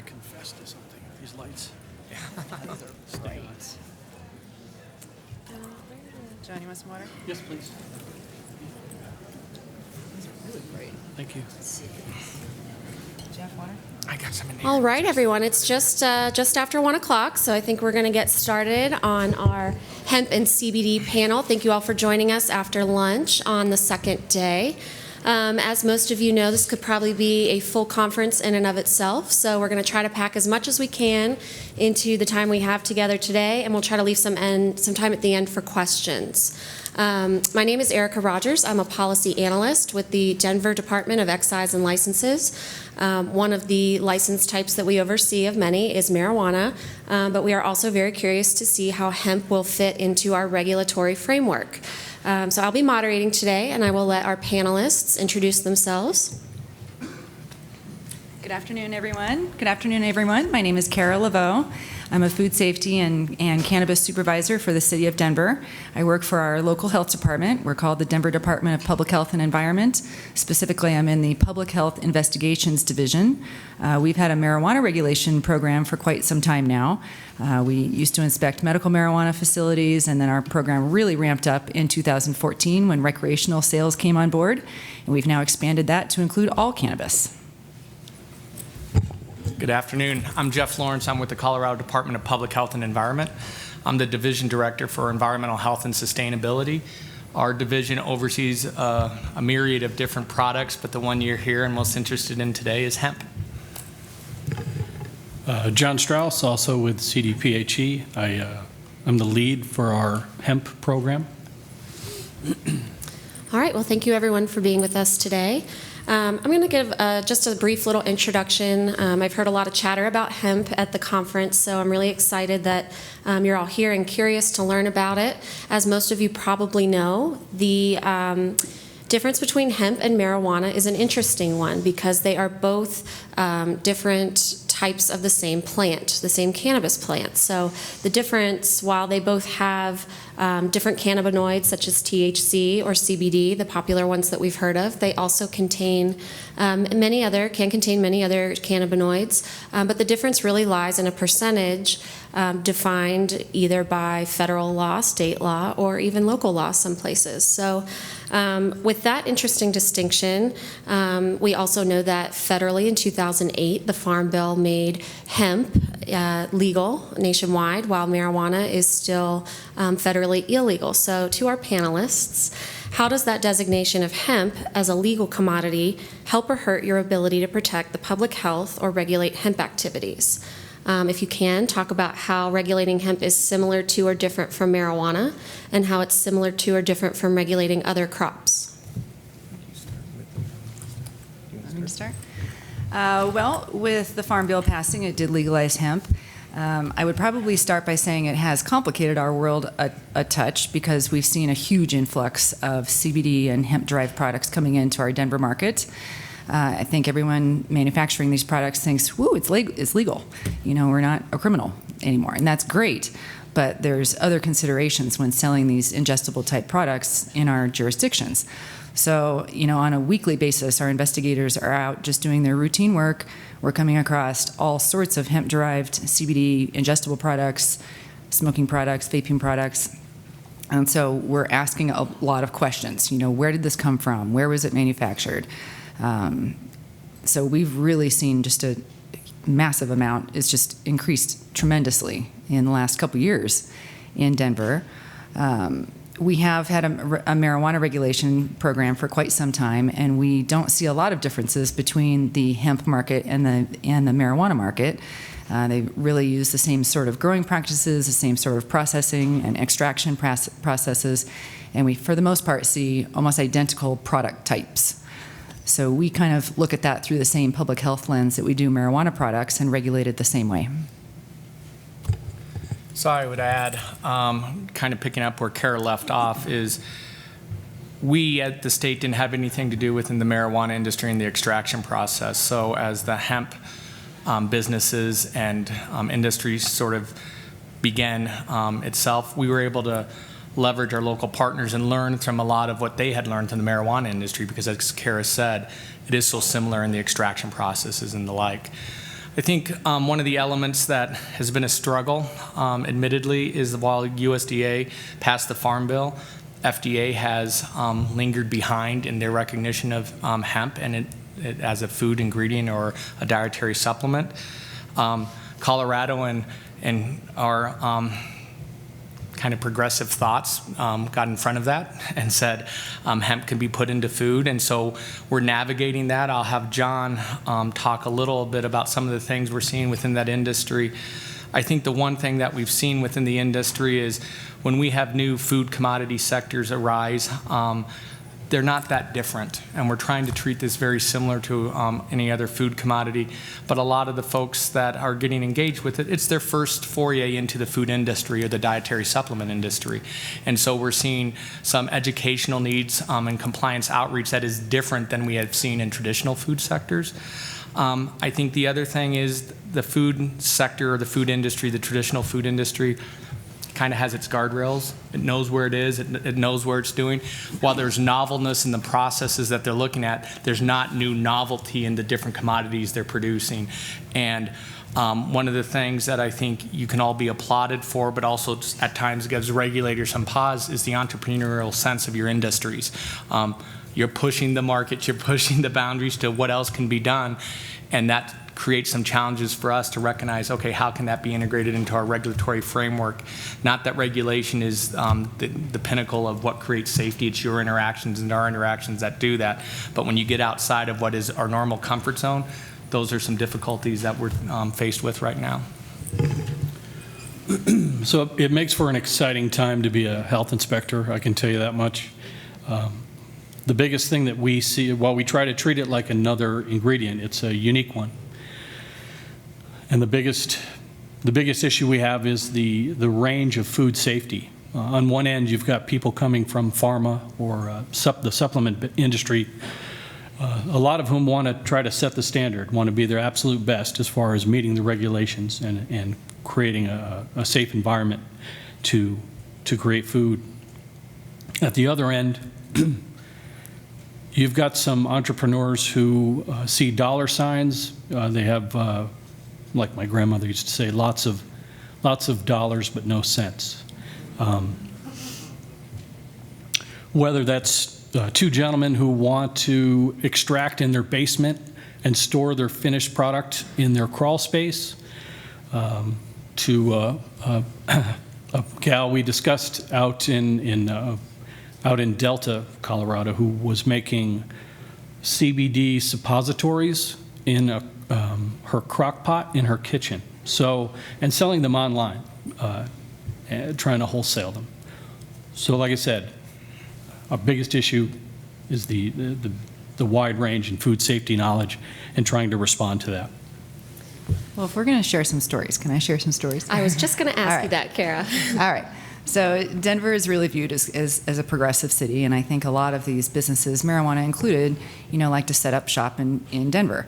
confess to something. These lights. Great. John, you want some water? Yes, please. These are really great. Thank you. Jeff, water? I got some in here. All right, everyone. It's just after 1 o'clock, so I think we're going to get started on our Hemp and CBD panel. Thank you all for joining us after lunch on the second day. As most of you know, this could probably be a full conference in and of itself, so we're going to try to pack as much as we can into the time we have together today, and we'll try to leave some time at the end for questions. My name is Erica Rogers. I'm a policy analyst with the Denver Department of Excise and Licenses. One of the license types that we oversee of many is marijuana, but we are also very curious to see how hemp will fit into our regulatory framework. So I'll be moderating today, and I will let our panelists introduce themselves. Good afternoon, everyone. Good afternoon, everyone. My name is Kara Lavaux. I'm a food safety and cannabis supervisor for the city of Denver. I work for our local health department. We're called the Denver Department of Public Health and Environment. Specifically, I'm in the Public Health Investigations Division. We've had a marijuana regulation program for quite some time now. We used to inspect medical marijuana facilities, and then our program really ramped up in 2014 when recreational sales came on board, and we've now expanded that to include all cannabis. Good afternoon. I'm Jeff Lawrence. I'm with the Colorado Department of Public Health and Environment. I'm the Division Director for Environmental Health and Sustainability. Our division oversees a myriad of different products, but the one you're here and most interested in today is hemp. Jon Strauss, also with CDPHE. I'm the lead for our hemp program. All right, well, thank you everyone for being with us today. I'm going to give just a brief little introduction. I've heard a lot of chatter about hemp at the conference, so I'm really excited that you're all here and curious to learn about it. As most of you probably know, the difference between hemp and marijuana is an interesting one because they are both different types of the same plant, the same cannabis plant. So the difference, while they both have different cannabinoids such as THC or CBD, the popular ones that we've heard of, they also contain can contain many other cannabinoids, but the difference really lies in a percentage defined either by federal law, state law, or even local law some places. So with that interesting distinction, we also know that federally in 2008, the Farm Bill made hemp legal nationwide, while marijuana is still federally illegal. So to our panelists, how does that designation of hemp as a legal commodity help or hurt your ability to protect the public health or regulate hemp activities? If you can, talk about how regulating hemp is similar to or different from marijuana, and how it's similar to or different from regulating other crops. You want me to start? Well, with the Farm Bill passing, it did legalize hemp. I would probably start by saying it has complicated our world a touch because we've seen a huge influx of CBD and hemp-derived products coming into our Denver market. I think everyone manufacturing these products thinks, woo, it's legal. You know, we're not a criminal anymore, and that's great. But there's other considerations when selling these ingestible type products in our jurisdictions. So, you know, on a weekly basis, our investigators are out just doing their routine work. We're coming across all sorts of hemp-derived CBD ingestible products, smoking products, vaping products. And so we're asking a lot of questions. You know, where did this come from? Where was it manufactured? So we've really seen just a massive amount. It's just increased tremendously in the last couple years in Denver. We have had a marijuana regulation program for quite some time, and we don't see a lot of differences between the hemp market and the marijuana market. They really use the same sort of growing practices, the same sort of processing and extraction processes, and we, for the most part, see almost identical product types. So we kind of look at that through the same public health lens that we do marijuana products and regulate it the same way. So I would add, kind of picking up where Kara left off, is we at the state didn't have anything to do within the marijuana industry and the extraction process. So as the hemp businesses and industries sort of began itself, we were able to leverage our local partners and learn from a lot of what they had learned from the marijuana industry, because as Kara said, it is so similar in the extraction processes and the like. I think one of the elements that has been a struggle, admittedly, is while USDA passed the Farm Bill, FDA has lingered behind in their recognition of hemp and it as a food ingredient or a dietary supplement. Colorado and our kind of progressive thoughts got in front of that and said hemp can be put into food, and so we're navigating that. I'll have Jon talk a little bit about some of the things we're seeing within that industry. I think the one thing that we've seen within the industry is when we have new food commodity sectors arise, they're not that different, and we're trying to treat this very similar to any other food commodity. But a lot of the folks that are getting engaged with it, it's their first foray into the food industry or the dietary supplement industry. And so we're seeing some educational needs and compliance outreach that is different than we have seen in traditional food sectors. I think the other thing is the food sector or the food industry, the traditional food industry, kind of has its guardrails. It knows where it is. It knows where it's doing. While there's novelness in the processes that they're looking at, there's not new novelty in the different commodities they're producing. And one of the things that I think you can all be applauded for, but also at times gives regulators some pause, is the entrepreneurial sense of your industries. You're pushing the market, you're pushing the boundaries to what else can be done, and that create some challenges for us to recognize, okay, how can that be integrated into our regulatory framework? Not that regulation is the pinnacle of what creates safety. It's your interactions and our interactions that do that. But when you get outside of what is our normal comfort zone, those are some difficulties that we're faced with right now. So it makes for an exciting time to be a health inspector, I can tell you that much. The biggest thing that we see, while we try to treat it like another ingredient, it's a unique one. And the biggest issue we have is the range of food safety. On one end, you've got people coming from pharma or the supplement industry, a lot of whom want to try to set the standard, want to be their absolute best as far as meeting the regulations and creating a safe environment to create food. At the other end, you've got some entrepreneurs who see dollar signs. They have like my grandmother used to say, lots of dollars but no cents. Whether that's two gentlemen who want to extract in their basement and store their finished product in their crawl space, to a gal we discussed out in Delta, Colorado, who was making CBD suppositories in her crock pot in her kitchen, and selling them online, trying to wholesale them. So like I said, our biggest issue is the wide range in food safety knowledge and trying to respond to that. Well, if we're going to share some stories, can I share some stories? I was just going to ask you that, Kara. All right. So Denver is really viewed as a progressive city, and I think a lot of these businesses, marijuana included, like to set up shop in Denver.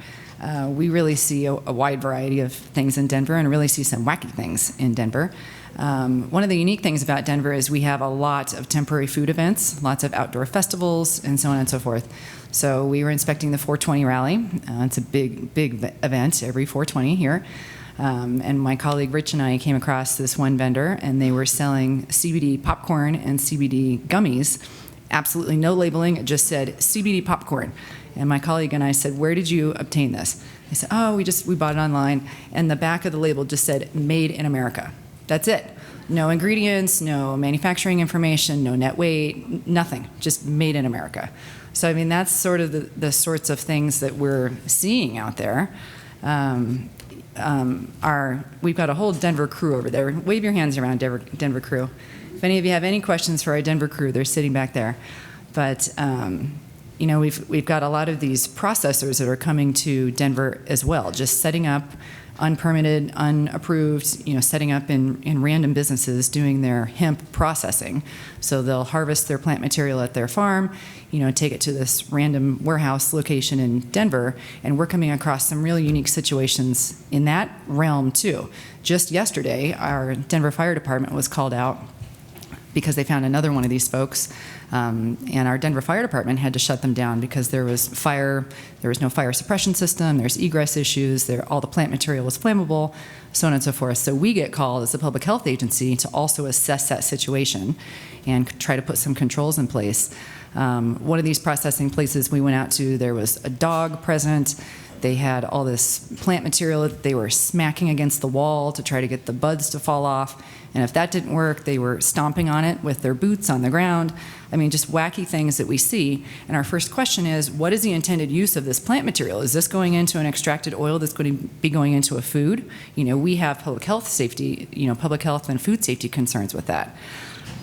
We really see a wide variety of things in Denver and really see some wacky things in Denver. One of the unique things about Denver is we have a lot of temporary food events, lots of outdoor festivals, and so on and so forth. So we were inspecting the 420 rally. It's a big event every 420 here. And my colleague Rich and I came across this one vendor, and they were selling CBD popcorn and CBD gummies. Absolutely no labeling. It just said CBD popcorn. And my colleague and I said, "Where did you obtain this?" They said, "Oh, we bought it online." And the back of the label just said, "Made in America." That's it. No ingredients, no manufacturing information, no net weight, nothing. Just made in America. So, I mean, that's sort of the sorts of things that we're seeing out there. We've got a whole Denver crew over there. Wave your hands around, Denver crew. If any of you have any questions for our Denver crew, they're sitting back there. But we've got a lot of these processors that are coming to Denver as well, just setting up unpermitted, unapproved, setting up in random businesses doing their hemp processing. So they'll harvest their plant material at their farm, take it to this random warehouse location in Denver, and we're coming across some really unique situations in that realm too. Just yesterday, our Denver Fire Department was called out because they found another one of these folks And our Denver Fire Department had to shut them down because there was no fire suppression system, there's egress issues, all the plant material was flammable, so on and so forth. So we get called as a public health agency to also assess that situation and try to put some controls in place. One of these processing places we went out to, there was a dog present. They had all this plant material that they were smacking against the wall to try to get the buds to fall off. And if that didn't work, they were stomping on it with their boots on the ground. I mean, just wacky things that we see. And our first question is, what is the intended use of this plant material? Is this going into an extracted oil that's going to be going into a food? We have public health safety, public health and food safety concerns with that.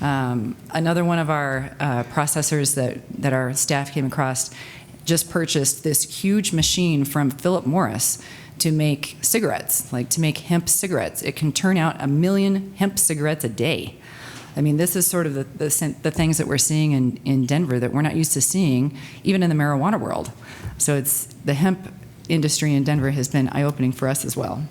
Another one of our processors that our staff came across just purchased this huge machine from Philip Morris to make cigarettes, to make hemp cigarettes. It can turn out 1 million hemp cigarettes a day. I mean, this is sort of the things that we're seeing in Denver that we're not used to seeing, even in the marijuana world. So the hemp industry in Denver has been eye-opening for us as well.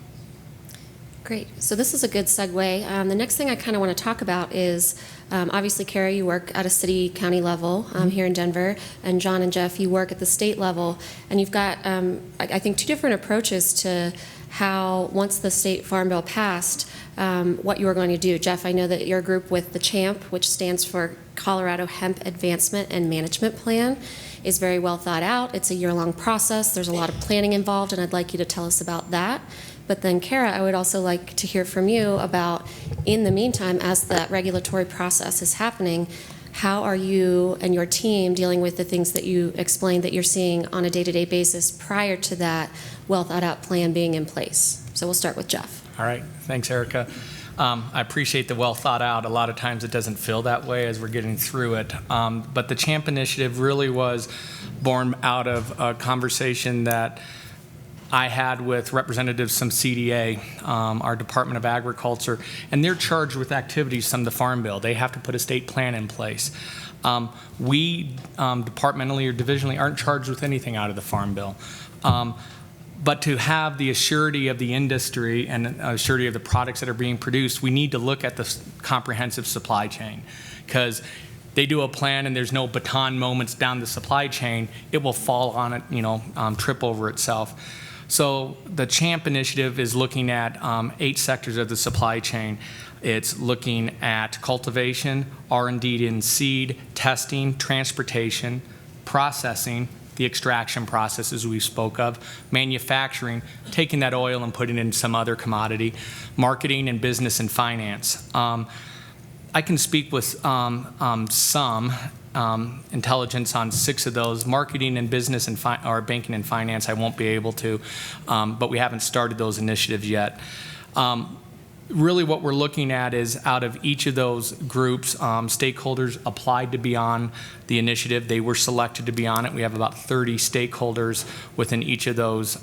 Great. So this is a good segue. The next thing I kind of want to talk about is, obviously, Kara, you work at a city, county level here in Denver, and Jon and Jeff, you work at the state level, and you've got, I think, 2 different approaches to how, once the state farm bill passed, what you were going to do. Jeff, I know that your group with the CHAMP, which stands for Colorado Hemp Advancement and Management Plan, is very well thought out. It's a year-long process. There's a lot of planning involved, and I'd like you to tell us about that. But then, Kara, I would also like to hear from you about, in the meantime, as that regulatory process is happening, how are you and your team dealing with the things that you explained that you're seeing on a day-to-day basis prior to that well-thought-out plan being in place? So we'll start with Jeff. All right. Thanks, Erica. I appreciate the well thought out. A lot of times it doesn't feel that way as we're getting through it. But the CHAMP initiative really was born out of a conversation that I had with representatives from CDA, our Department of Agriculture, and they're charged with activities from the Farm Bill. They have to put a state plan in place. We departmentally or divisionally aren't charged with anything out of the Farm Bill. But to have the assurity of the industry and assurity of the products that are being produced, we need to look at the comprehensive supply chain, because they do a plan and there's no baton moments down the supply chain, it will fall on it, trip over itself. So the CHAMP initiative is looking at 8 sectors of the supply chain. It's looking at cultivation, R&D in seed, testing, transportation, processing, the extraction processes we spoke of, manufacturing, taking that oil and putting it in some other commodity, marketing, and business and finance. I can speak with some intelligence on 6 of those. Marketing and business and or banking and finance, I won't be able to, but we haven't started those initiatives yet. Really what we're looking at is, out of each of those groups, stakeholders applied to be on the initiative. They were selected to be on it. We have about 30 stakeholders within each of those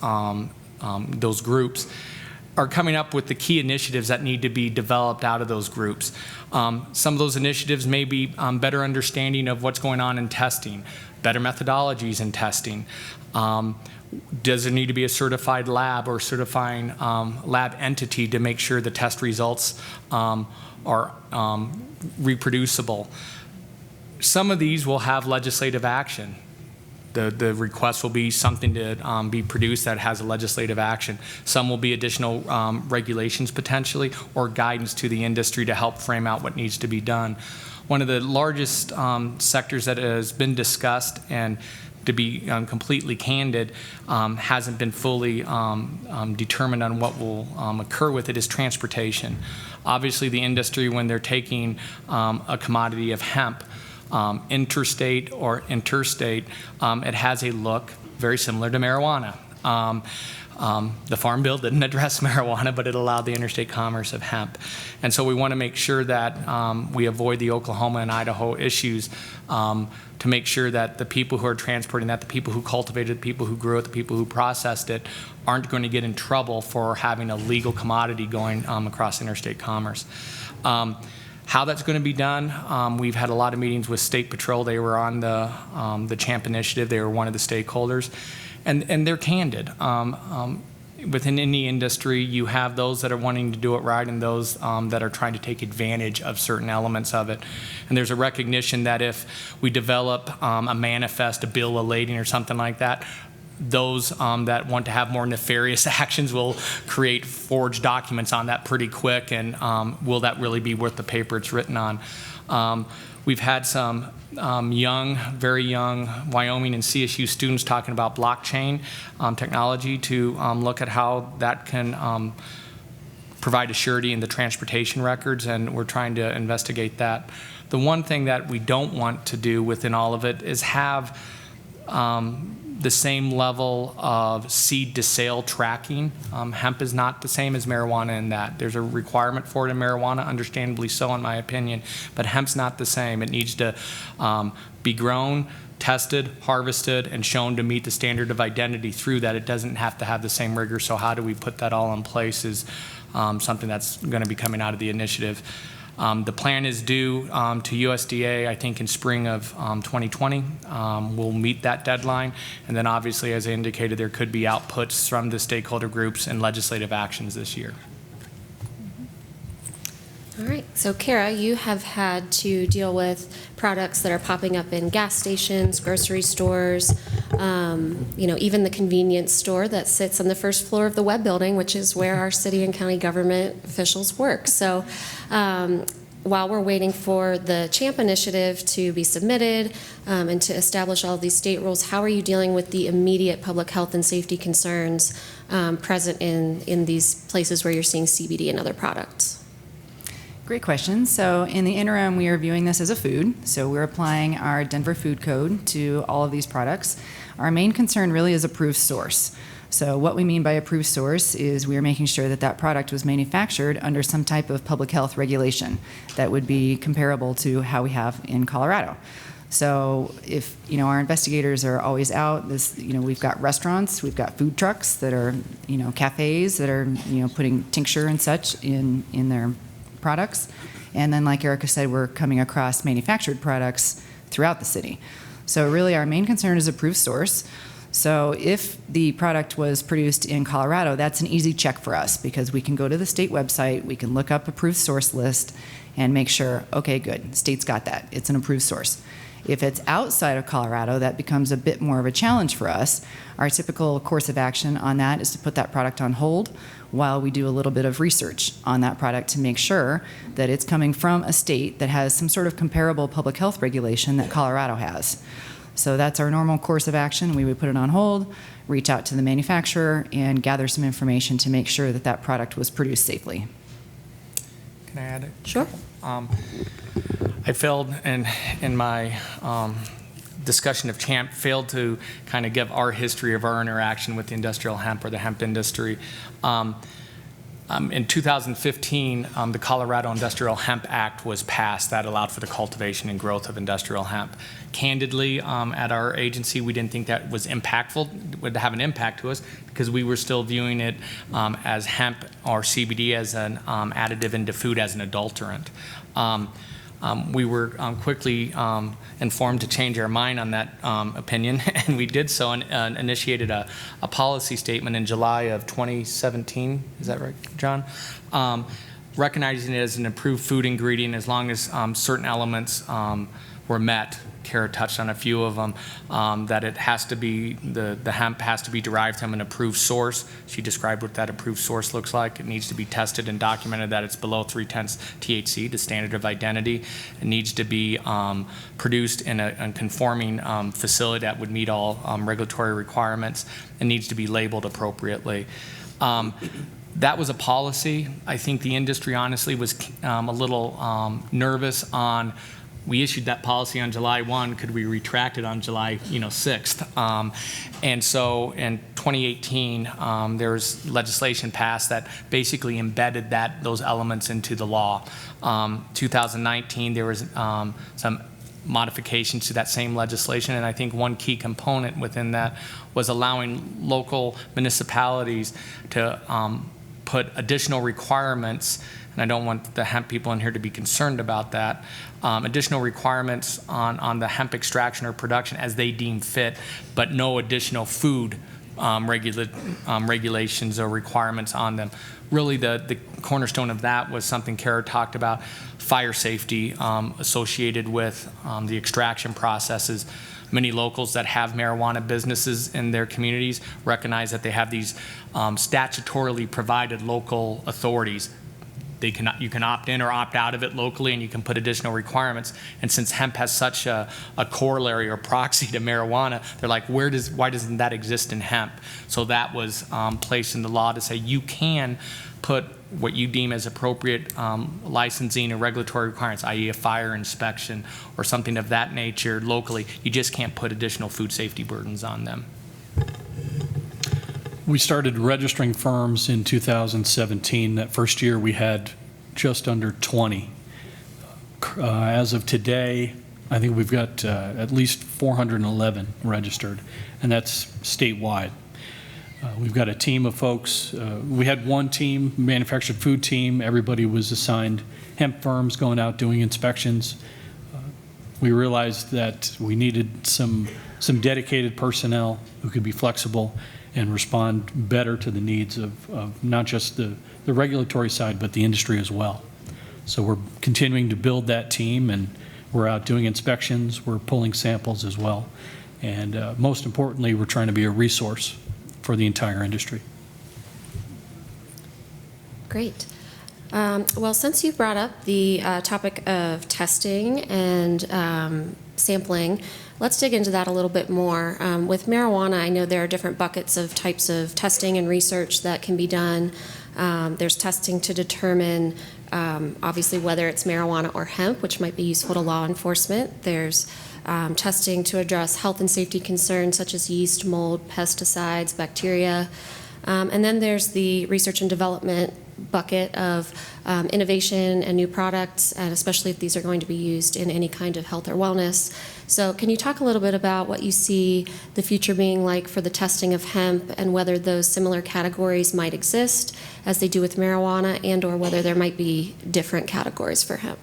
groups, are coming up with the key initiatives that need to be developed out of those groups. Some of those initiatives may be better understanding of what's going on in testing, better methodologies in testing. Does there need to be a certified lab or certifying lab entity to make sure the test results are reproducible? Some of these will have legislative action. The request will be something to be produced that has a legislative action. Some will be additional regulations potentially, or guidance to the industry to help frame out what needs to be done. One of the largest sectors that has been discussed, and to be completely candid, hasn't been fully determined on what will occur with it, is transportation. Obviously, the industry, when they're taking a commodity of hemp, interstate or interstate, it has a look very similar to marijuana. The Farm Bill didn't address marijuana, but it allowed the interstate commerce of hemp. And so we want to make sure that we avoid the Oklahoma and Idaho issues, to make sure that the people who are transporting that, the people who cultivated it, the people who grew it, the people who processed it, aren't going to get in trouble for having a legal commodity going across interstate commerce. How that's going to be done, we've had a lot of meetings with State Patrol. They were on the CHAMP initiative. They were one of the stakeholders. And they're candid. within any industry, you have those that are wanting to do it right and those that are trying to take advantage of certain elements of it. And there's a recognition that if we develop a manifest, a bill of lading or something like that, those that want to have more nefarious actions will create forged documents on that pretty quick, and will that really be worth the paper it's written on? We've had some very young Wyoming and CSU students talking about blockchain technology to look at how that can provide a surety in the transportation records, and we're trying to investigate that. The one thing that we don't want to do within all of it is have the same level of seed to sale tracking. Hemp is not the same as marijuana in that. There's a requirement for it in marijuana, understandably so in my opinion, but hemp's not the same. It needs to be grown, tested, harvested, and shown to meet the standard of identity through that. It doesn't have to have the same rigor, so how do we put that all in place is something that's going to be coming out of the initiative. The plan is due to USDA, I think, in spring of 2020. We'll meet that deadline. And then obviously, as I indicated, there could be outputs from the stakeholder groups and legislative actions this year. All right, so Kara, you have had to deal with products that are popping up in gas stations, grocery stores, even the convenience store that sits on the first floor of the Webb building, which is where our city and county government officials work. So while we're waiting for the CHAMP initiative to be submitted and to establish all of these state rules, how are you dealing with the immediate public health and safety concerns present in these places where you're seeing CBD and other products? Great question. So in the interim, we are viewing this as a food. So we're applying our Denver Food Code to all of these products. Our main concern really is approved source. So what we mean by approved source is we are making sure that that product was manufactured under some type of public health regulation that would be comparable to how we have in Colorado. So if our investigators are always out, we've got restaurants, we've got food trucks that are cafes that are putting tincture and such in their products, and then like Erica said, we're coming across manufactured products throughout the city. So really our main concern is approved source. So if the product was produced in Colorado, that's an easy check for us because we can go to the state website, we can look up approved source list and make sure, okay, good, state's got that, it's an approved source. If it's outside of Colorado, that becomes a bit more of a challenge for us. Our typical course of action on that is to put that product on hold while we do a little bit of research on that product to make sure that it's coming from a state that has some sort of comparable public health regulation that Colorado has. So that's our normal course of action. We would put it on hold, reach out to the manufacturer, and gather some information to make sure that that product was produced safely. Can I add it? Sure. I failed in my discussion of CHAMP, failed to kind of give our history of our interaction with the industrial hemp or the hemp industry. In 2015, the Colorado Industrial Hemp Act was passed that allowed for the cultivation and growth of industrial hemp. Candidly, at our agency, we didn't think that was impactful, would have an impact to us because we were still viewing it as hemp or CBD as an additive into food as an adulterant. We were quickly informed to change our mind on that opinion, and we did so and initiated a policy statement in July of 2017. Is that right, John? Recognizing it as an approved food ingredient as long as certain elements were met. Kara touched on a few of them, that it has to be, the hemp has to be derived from an approved source. She described what that approved source looks like. It needs to be tested and documented that it's below 0.3 THC, the standard of identity. It needs to be produced in a conforming facility that would meet all regulatory requirements. It needs to be labeled appropriately. That was a policy. I think the industry honestly was a little nervous on, we issued that policy on July 1, could we retract it on July 6th? And so in 2018, there was legislation passed that basically embedded those elements into the law. 2019, there was some modifications to that same legislation, and I think one key component within that was allowing local municipalities to put additional requirements, and I don't want the hemp people in here to be concerned about that, additional requirements on the hemp extraction or production as they deem fit, but no additional food regulations or requirements on them. Really, the cornerstone of that was something Kara talked about, fire safety associated with the extraction processes. Many locals that have marijuana businesses in their communities recognize that they have these statutorily provided local authorities. You can opt in or opt out of it locally, and you can put additional requirements. And since hemp has such a corollary or proxy to marijuana, they're like, why doesn't that exist in hemp? So that was placed in the law to say you can put what you deem as appropriate licensing or regulatory requirements, i.e. a fire inspection or something of that nature locally. You just can't put additional food safety burdens on them. We started registering firms in 2017. That first year we had just under 20. As of today, I think we've got at least 411 registered, and that's statewide. We've got a team of folks. We had one team, manufactured food team. Everybody was assigned hemp firms going out doing inspections. We realized that we needed some dedicated personnel who could be flexible and respond better to the needs of not just the regulatory side, but the industry as well. So we're continuing to build that team, and we're out doing inspections. We're pulling samples as well. And most importantly, we're trying to be a resource for the entire industry. Great. Well, since you brought up the topic of testing and sampling, let's dig into that a little bit more. With marijuana, I know there are different buckets of types of testing and research that can be done. There's testing to determine, obviously, whether it's marijuana or hemp, which might be useful to law enforcement. There's testing to address health and safety concerns such as yeast, mold, pesticides, bacteria. And then there's the research and development bucket of innovation and new products, and especially if these are going to be used in any kind of health or wellness. So can you talk a little bit about what you see the future being like for the testing of hemp, and whether those similar categories might exist as they do with marijuana, and or whether there might be different categories for hemp?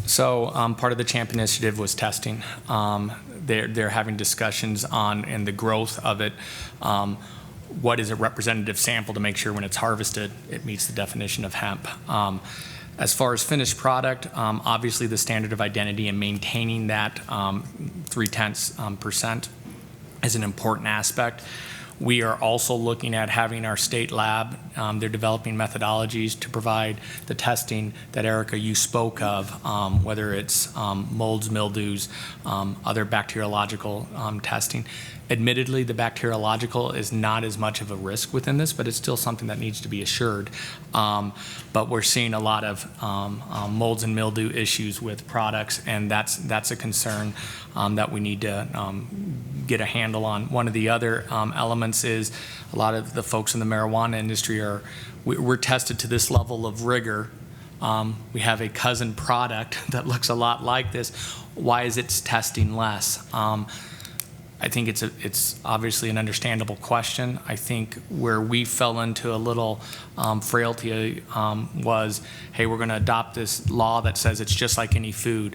So part of the CHAMP initiative was testing. They're having discussions on, and the growth of it, what is a representative sample to make sure when it's harvested it meets the definition of hemp. As far as finished product, obviously the standard of identity and maintaining that 0.3% is an important aspect. We are also looking at having our state lab, they're developing methodologies to provide the testing that Erica, you spoke of, whether it's molds, mildews, other bacteriological testing. Admittedly, the bacteriological is not as much of a risk within this, but it's still something that needs to be assured. But we're seeing a lot of molds and mildew issues with products, and that's a concern that we need to get a handle on. One of the other elements is a lot of the folks in the marijuana industry we're tested to this level of rigor. We have a cousin product that looks a lot like this. Why is it testing less? I think it's obviously an understandable question. I think where we fell into a little frailty was, hey, we're going to adopt this law that says it's just like any food.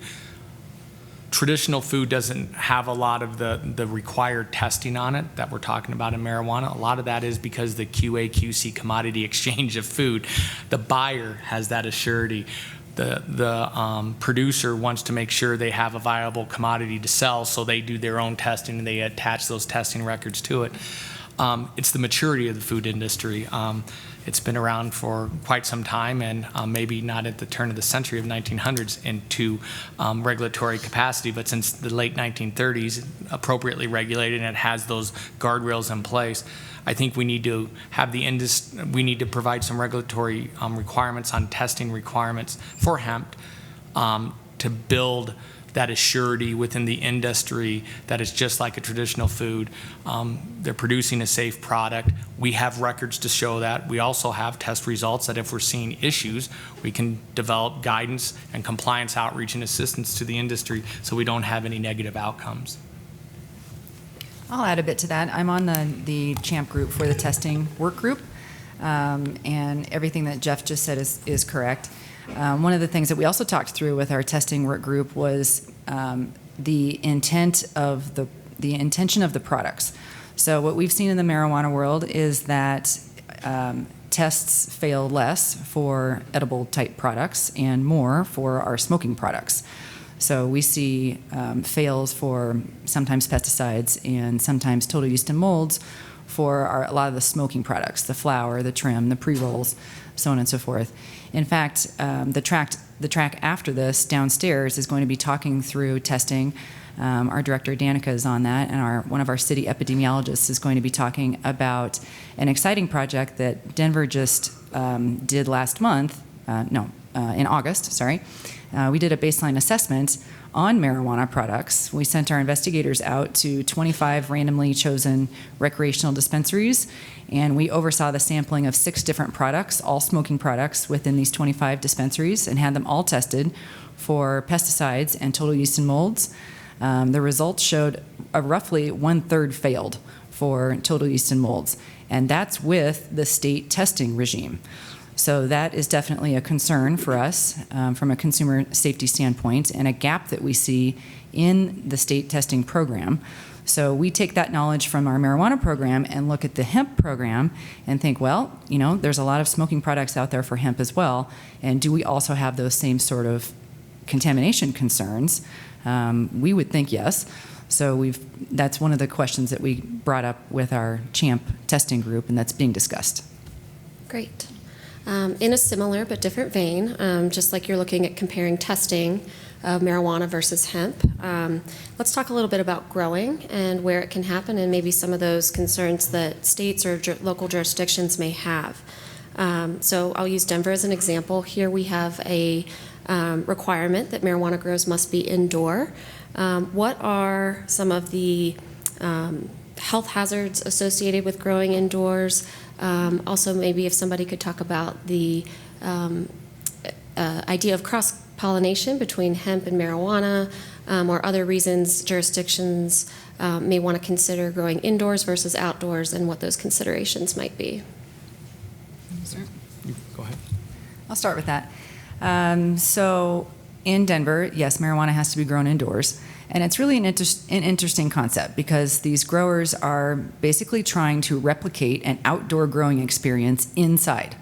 Traditional food doesn't have a lot of the required testing on it that we're talking about in marijuana. A lot of that is because the QA/QC commodity exchange of food, the buyer has that assurity. The producer wants to make sure they have a viable commodity to sell, so they do their own testing and they attach those testing records to it. It's the maturity of the food industry. It's been around for quite some time, and maybe not at the turn of the century of 1900s into regulatory capacity, but since the late 1930s, appropriately regulated, and it has those guardrails in place. I think we need to have we need to provide some regulatory requirements on testing requirements for hemp to build that assurity within the industry that it's just like a traditional food. They're producing a safe product. We have records to show that. We also have test results that if we're seeing issues, we can develop guidance and compliance outreach and assistance to the industry so we don't have any negative outcomes. I'll add a bit to that. I'm on the CHAMP group for the testing work group, and everything that Jeff just said is correct. One of the things that we also talked through with our testing work group was the intention of the products. So what we've seen in the marijuana world is that tests fail less for edible type products and more for our smoking products. So we see fails for sometimes pesticides and sometimes total yeast and molds for a lot of the smoking products, the flour, the trim, the pre-rolls, so on and so forth. In fact, the track after this downstairs is going to be talking through testing. Our director Danica is on that, and one of our city epidemiologists is going to be talking about an exciting project that Denver just did last month. In August. Sorry, we did a baseline assessment on marijuana products. We sent our investigators out to 25 randomly chosen recreational dispensaries, and we oversaw the sampling of 6 different products, all smoking products, within these 25 dispensaries, and had them all tested for pesticides and total yeast and molds. The results showed a roughly 1/3 failed for total yeast and molds, and that's with the state testing regime. So that is definitely a concern for us from a consumer safety standpoint, and a gap that we see in the state testing program. So we take that knowledge from our marijuana program and look at the hemp program and think, well, there's a lot of smoking products out there for hemp as well, and do we also have those same sort of contamination concerns? We would think yes. So that's one of the questions that we brought up with our CHAMP testing group, and that's being discussed. Great. In a similar but different vein, just like you're looking at comparing testing of marijuana versus hemp, let's talk a little bit about growing and where it can happen, and maybe some of those concerns that states or local jurisdictions may have. So I'll use Denver as an example. Here we have a requirement that marijuana grows must be indoor. What are some of the health hazards associated with growing indoors? Also, maybe if somebody could talk about the idea of cross-pollination between hemp and marijuana, or other reasons jurisdictions may want to consider growing indoors versus outdoors, and what those considerations might be. Go ahead. I'll start with that. So in Denver, yes, marijuana has to be grown indoors. And it's really an interesting concept, because these growers are basically trying to replicate an outdoor growing experience inside.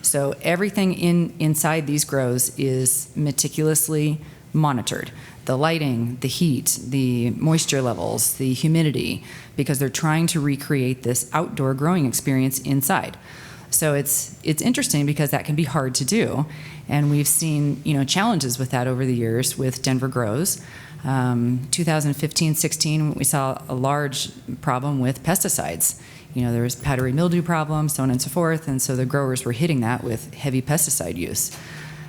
So everything inside these grows is meticulously monitored. The lighting, the heat, the moisture levels, the humidity, because they're trying to recreate this outdoor growing experience inside. So it's interesting because that can be hard to do, and we've seen challenges with that over the years with Denver grows. 2015-16, we saw a large problem with pesticides. There was powdery mildew problems, so on and so forth, and so the growers were hitting that with heavy pesticide use.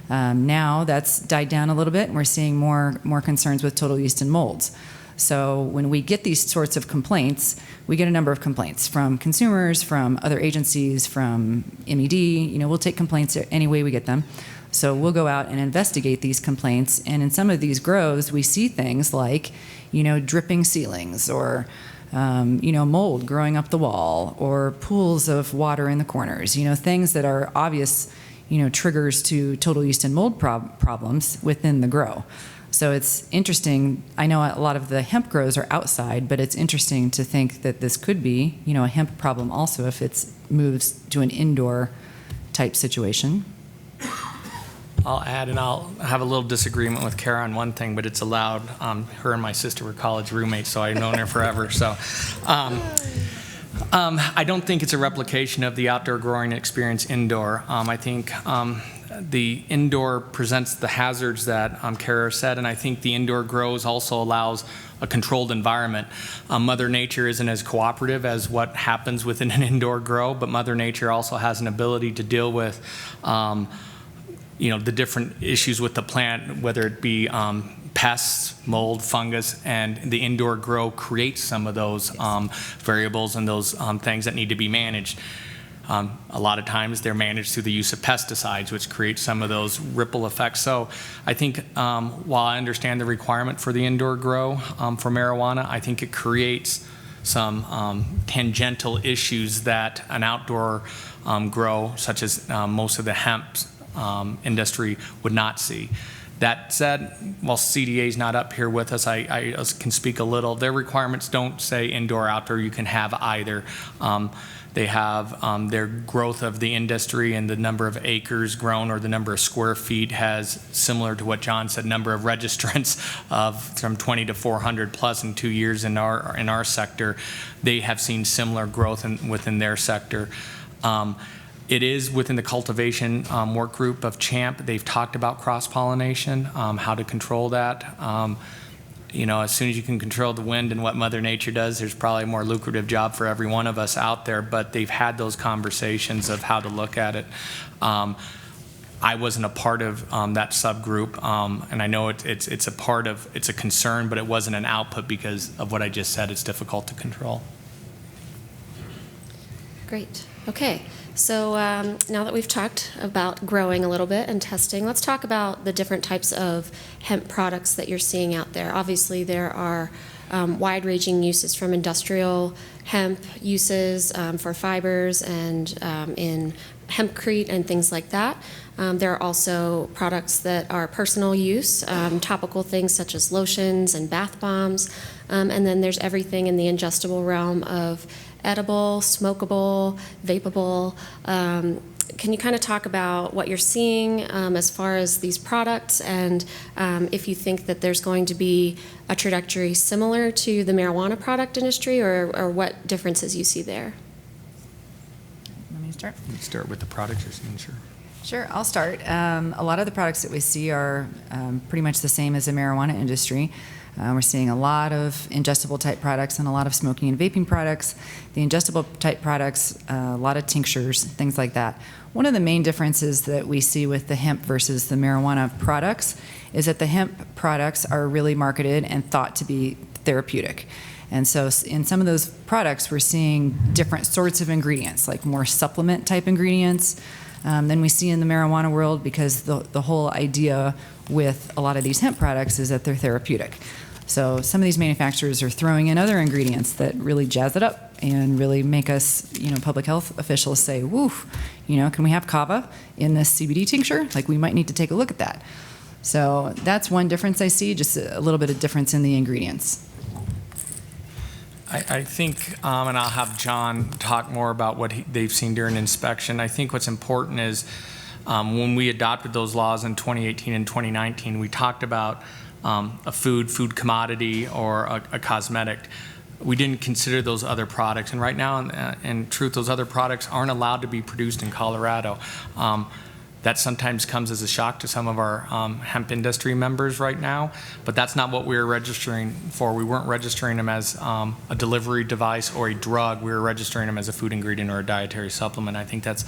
Now that's died down a little bit, and we're seeing more concerns with total yeast and molds. So when we get these sorts of complaints, we get a number of complaints from consumers, from other agencies, from MED. We'll take complaints any way we get them. So we'll go out and investigate these complaints, and in some of these grows, we see things like, dripping ceilings, or mold growing up the wall, or pools of water in the corners. Things that are obvious, triggers to total yeast and mold problems within the grow. So it's interesting. I know a lot of the hemp grows are outside, but it's interesting to think that this could be, a hemp problem also if it moves to an indoor type situation. I'll add, and I'll have a little disagreement with Kara on one thing, but it's allowed. Her and my sister were college roommates, so I've known her forever. So I don't think it's a replication of the outdoor growing experience indoor. I think the indoor presents the hazards that Kara said, and I think the indoor grows also allows a controlled environment. Mother Nature isn't as cooperative as what happens within an indoor grow, but Mother Nature also has an ability to deal with the different issues with the plant, whether it be pests, mold, fungus, and the indoor grow creates some of those variables and those things that need to be managed. A lot of times they're managed through the use of pesticides, which create some of those ripple effects. So I think while I understand the requirement for the indoor grow for marijuana, I think it creates some tangential issues that an outdoor grow, such as most of the hemp industry, would not see. That said, while CDA is not up here with us, I can speak a little. Their requirements don't say indoor, outdoor. You can have either. They have their growth of the industry and the number of acres grown or the number of square feet has, similar to what John said, number of registrants of from 20 to 400 plus in 2 years in our sector. They have seen similar growth within their sector. It is within the cultivation work group of CHAMP. They've talked about cross-pollination, how to control that. You know, as soon as you can control the wind and what Mother Nature does, there's probably a more lucrative job for every one of us out there, but they've had those conversations of how to look at it. I wasn't a part of that subgroup, and I know it's a part of, it's a concern, but it wasn't an output because of what I just said. It's difficult to control. Great. Okay. So now that we've talked about growing a little bit and testing, let's talk about the different types of hemp products that you're seeing out there. Obviously, there are wide-ranging uses from industrial hemp uses for fibers and in hempcrete and things like that. There are also products that are personal use, topical things such as lotions and bath bombs. And then there's everything in the ingestible realm of edible, smokable, vapable. Can you kind of talk about what you're seeing as far as these products, and if you think that there's going to be a trajectory similar to the marijuana product industry, or what differences you see there? Let me start. Let's start with the products you're seeing, sure. Sure, I'll start. A lot of the products that we see are pretty much the same as the marijuana industry. We're seeing a lot of ingestible type products and a lot of smoking and vaping products. The ingestible type products, a lot of tinctures, things like that. One of the main differences that we see with the hemp versus the marijuana products is that the hemp products are really marketed and thought to be therapeutic. And so in some of those products, we're seeing different sorts of ingredients, like more supplement type ingredients than we see in the marijuana world, because the whole idea with a lot of these hemp products is that they're therapeutic. So some of these manufacturers are throwing in other ingredients that really jazz it up and really make us, public health officials say, woo, can we have kava in this CBD tincture? Like, we might need to take a look at that. So that's one difference I see, just a little bit of difference in the ingredients. I think, and I'll have John talk more about what they've seen during inspection. I think what's important is when we adopted those laws in 2018 and 2019, we talked about a food commodity or a cosmetic. We didn't consider those other products, and right now, in truth, those other products aren't allowed to be produced in Colorado. That sometimes comes as a shock to some of our hemp industry members right now, but that's not what we were registering for. We weren't registering them as a delivery device or a drug. We were registering them as a food ingredient or a dietary supplement. I think that's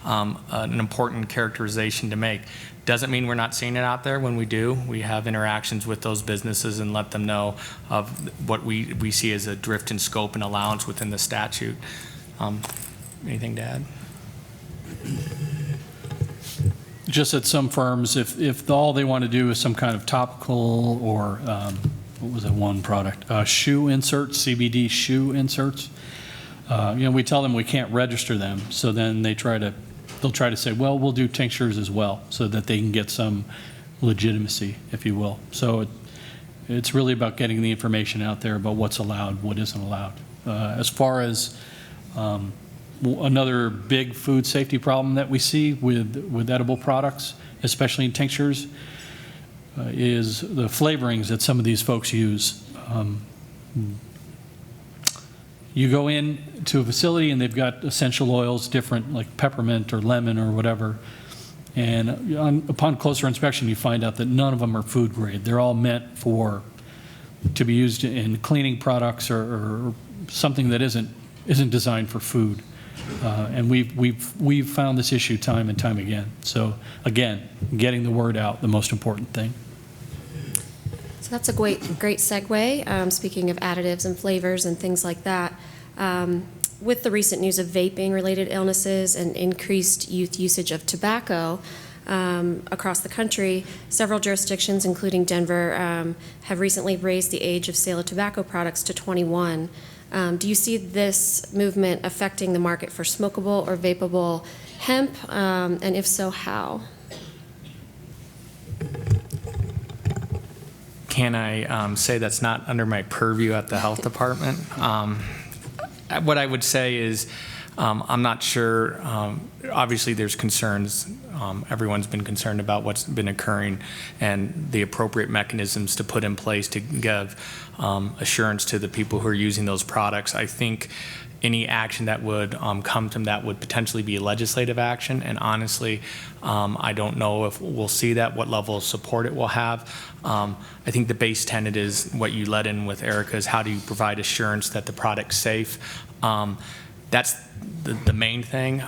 an important characterization to make. Doesn't mean we're not seeing it out there. When we do, we have interactions with those businesses and let them know of what we see as a drift in scope and allowance within the statute. Anything to add? Just at some firms, if all they want to do is some kind of topical or, what was that one product? Shoe inserts, CBD shoe inserts. We tell them we can't register them, so then they'll try to say, well, we'll do tinctures as well, so that they can get some legitimacy, if you will. So it's really about getting the information out there about what's allowed, what isn't allowed. As far as another big food safety problem that we see with edible products, especially in tinctures, is the flavorings that some of these folks use. You go in to a facility and they've got essential oils, different, like peppermint or lemon or whatever, and upon closer inspection you find out that none of them are food grade. They're all meant to be used in cleaning products or something that isn't designed for food. And we've found this issue time and time again. So again, getting the word out, the most important thing. So that's a great segue. Speaking of additives and flavors and things like that, with the recent news of vaping-related illnesses and increased youth usage of tobacco across the country, several jurisdictions, including Denver, have recently raised the age of sale of tobacco products to 21. Do you see this movement affecting the market for smokable or vapable hemp, and if so, how? can I say that's not under my purview at the health department? What I would say is, I'm not sure. Obviously, there's concerns. Everyone's been concerned about what's been occurring and the appropriate mechanisms to put in place to give assurance to the people who are using those products. I think any action that would come from that would potentially be legislative action. And honestly, I don't know if we'll see that, what level of support it will have. I think the base tenet is what you led in with, Erica, is how do you provide assurance that the product's safe. That's the main thing.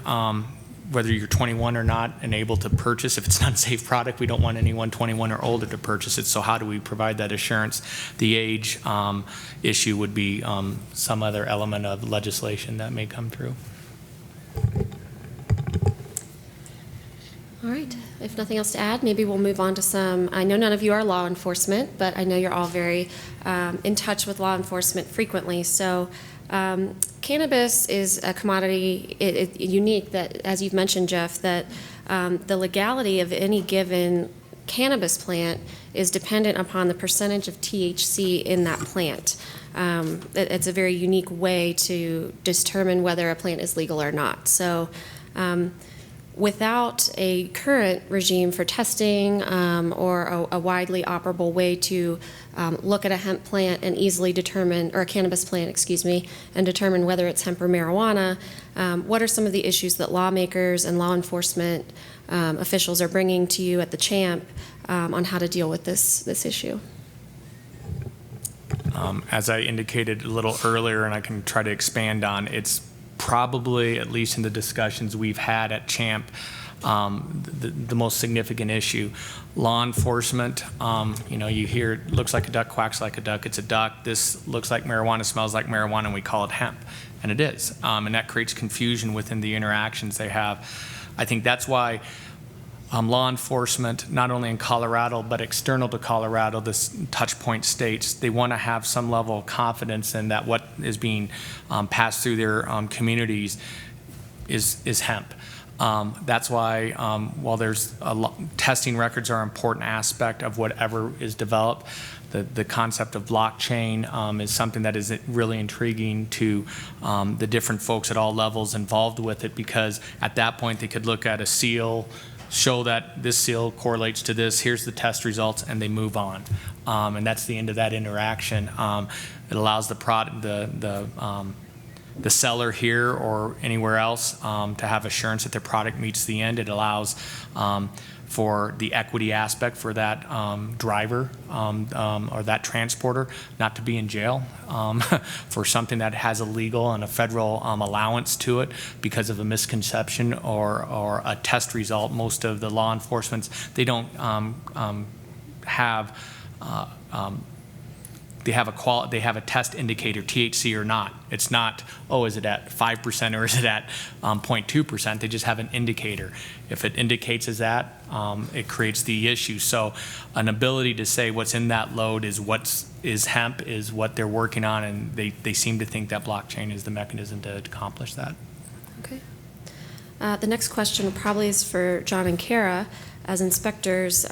Whether you're 21 or not and able to purchase, if it's not a safe product, we don't want anyone 21 or older to purchase it. So how do we provide that assurance? The age issue would be some other element of legislation that may come through. All right. If nothing else to add, maybe we'll move on to some. I know none of you are law enforcement, but I know you're all very in touch with law enforcement frequently. So cannabis is a commodity, unique that, as you've mentioned, Jeff, that the legality of any given cannabis plant is dependent upon the percentage of THC in that plant. It's a very unique way to determine whether a plant is legal or not. So without a current regime for testing or a widely operable way to look at a hemp plant and easily determine, or a cannabis plant, excuse me, and determine whether it's hemp or marijuana, what are some of the issues that lawmakers and law enforcement officials are bringing to you at the CHAMP on how to deal with this issue? As I indicated a little earlier, and I can try to expand on, it's probably, at least in the discussions we've had at CHAMP, the most significant issue. Law enforcement, you hear it looks like a duck, quacks like a duck, it's a duck. This looks like marijuana, smells like marijuana, and we call it hemp. And it is. And that creates confusion within the interactions they have. I think that's why law enforcement, not only in Colorado, but external to Colorado, this touch point states, they want to have some level of confidence in that what is being passed through their communities is hemp. That's why, while there's testing records are an important aspect of whatever is developed, the concept of blockchain is something that is really intriguing to the different folks at all levels involved with it, because at that point they could look at a seal, show that this seal correlates to this, here's the test results, and they move on. And that's the end of that interaction. It allows the product, the seller here or anywhere else to have assurance that their product meets the end. It allows for the equity aspect for that driver or that transporter not to be in jail for something that has a legal and a federal allowance to it because of a misconception or a test result. Most of the law enforcement, they don't have they have a test indicator, THC or not. It's not, oh, is it at 5% or is it at 0.2%? They just have an indicator. If it indicates as that, it creates the issue. So an ability to say what's in that load is hemp is what they're working on, and they seem to think that blockchain is the mechanism to accomplish that. Okay. The next question probably is for Jon and Kara. As inspectors,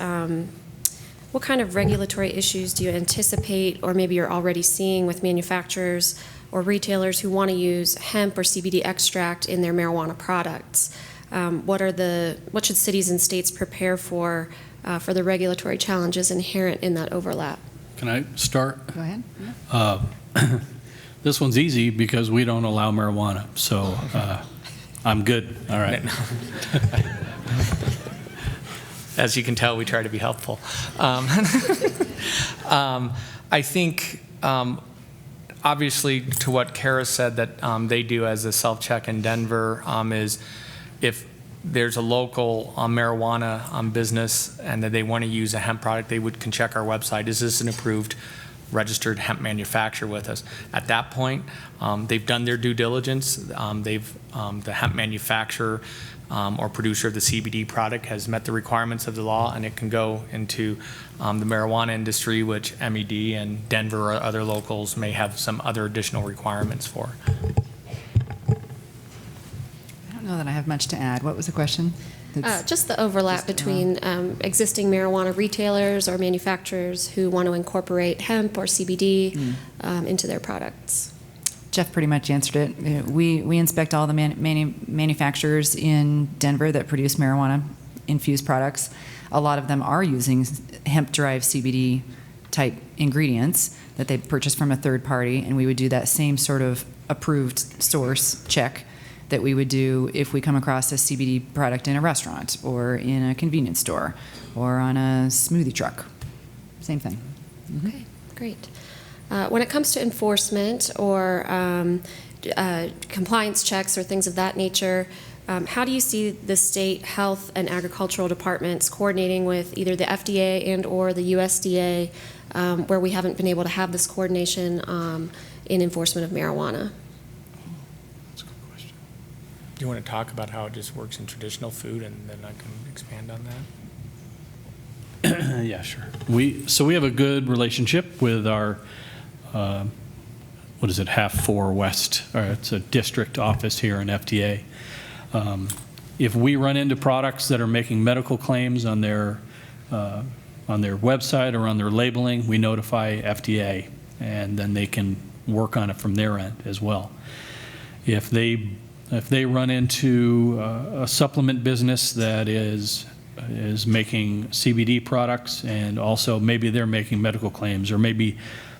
what kind of regulatory issues do you anticipate, or maybe you're already seeing with manufacturers or retailers who want to use hemp or CBD extract in their marijuana products? What should cities and states prepare for the regulatory challenges inherent in that overlap? Can I start? Go ahead. This one's easy because we don't allow marijuana, so I'm good. All right. As you can tell, we try to be helpful. I think, obviously, to what Kara said that they do as a self-check in Denver is if there's a local marijuana business and that they want to use a hemp product, they can check our website. Is this an approved registered hemp manufacturer with us? At that point, they've done their due diligence. The hemp manufacturer or producer of the CBD product has met the requirements of the law, and it can go into the marijuana industry, which MED and Denver or other locals may have some other additional requirements for. I don't know that I have much to add. What was the question? Just the overlap between existing marijuana retailers or manufacturers who want to incorporate hemp or CBD into their products. Jeff pretty much answered it. We inspect all the manufacturers in Denver that produce marijuana-infused products. A lot of them are using hemp-derived CBD type ingredients that they purchase from a third party, and we would do that same sort of approved source check that we would do if we come across a CBD product in a restaurant or in a convenience store or on a smoothie truck. Same thing. Okay, great. When it comes to enforcement or compliance checks or things of that nature, how do you see the state health and agricultural departments coordinating with either the FDA and or the USDA, where we haven't been able to have this coordination in enforcement of marijuana? That's a good question. Do you want to talk about how it just works in traditional food, and then I can expand on that? Yeah, sure. We have a good relationship with our, what is it, half 4 West, or it's a district office here in FDA. If we run into products that are making medical claims on their website or on their labeling, we notify FDA, and then they can work on it from their end as well. If they run into a supplement business that is making CBD products, and also maybe they're making medical claims, or maybe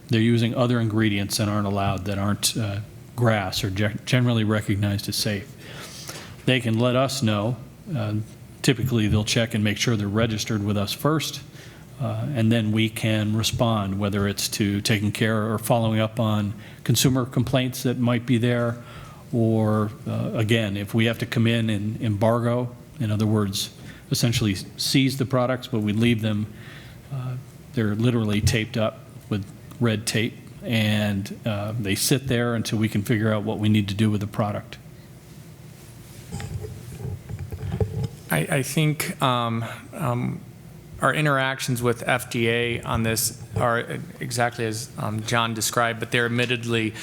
they're using other ingredients that aren't allowed, that aren't GRAS or generally recognized as safe, they can let us know. Typically, they'll check and make sure they're registered with us first, and then we can respond, whether it's to taking care or following up on consumer complaints that might be there, or again, if we have to come in and embargo, in other words, essentially seize the products, but we leave them, they're literally taped up with red tape, and they sit there until we can figure out what we need to do with the product. I think our interactions with FDA on this are exactly as Jon described, but they're admittedly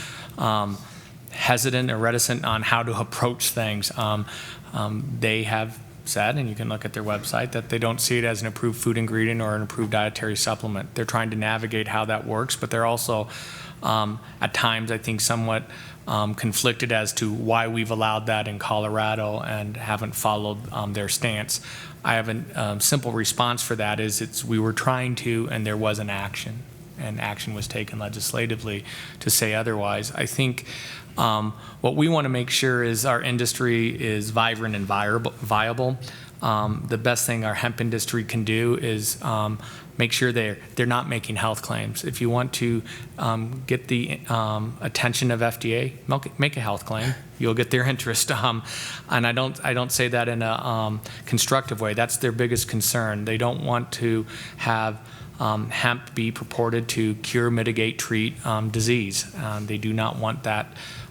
hesitant or reticent on how to approach things. They have said, and you can look at their website, that they don't see it as an approved food ingredient or an approved dietary supplement. They're trying to navigate how that works, but they're also at times, I think, somewhat conflicted as to why we've allowed that in Colorado and haven't followed their stance. I have a simple response for that is we were trying to, and there was an action, and action was taken legislatively to say otherwise. I think what we want to make sure is our industry is vibrant and viable. The best thing our hemp industry can do is make sure they're not making health claims. If you want to get the attention of FDA, make a health claim. You'll get their interest. And I don't say that in a constructive way. That's their biggest concern. They don't want to have hemp be purported to cure, mitigate, treat disease. They do not want that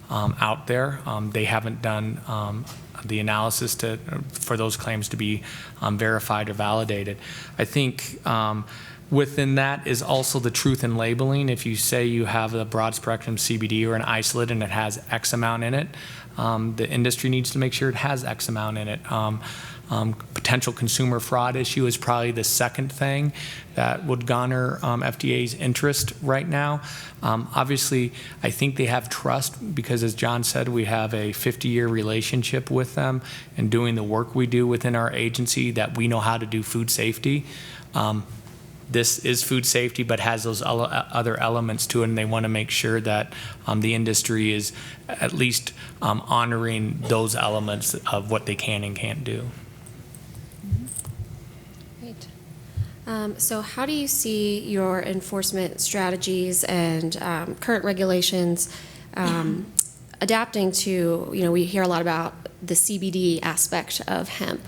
out there. They haven't done the analysis for those claims to be verified or validated. I think within that is also the truth in labeling. If you say you have a broad spectrum CBD or an isolate and it has X amount in it, the industry needs to make sure it has X amount in it. Potential consumer fraud issue is probably the second thing that would garner FDA's interest right now. Obviously, I think they have trust because, as Jon said, we have a 50-year relationship with them and doing the work we do within our agency, that we know how to do food safety. This is food safety, but has those other elements to it, and they want to make sure that the industry is at least honoring those elements of what they can and can't do. Great. So how do you see your enforcement strategies and current regulations adapting to, we hear a lot about the CBD aspect of hemp.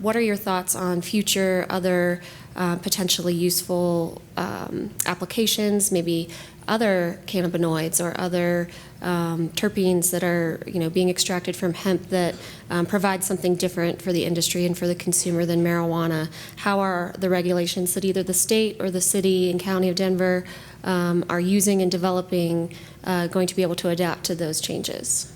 What are your thoughts on future other potentially useful applications, maybe other cannabinoids or other terpenes that are being extracted from hemp that provide something different for the industry and for the consumer than marijuana? How are the regulations that either the state or the city and county of Denver are using and developing going to be able to adapt to those changes?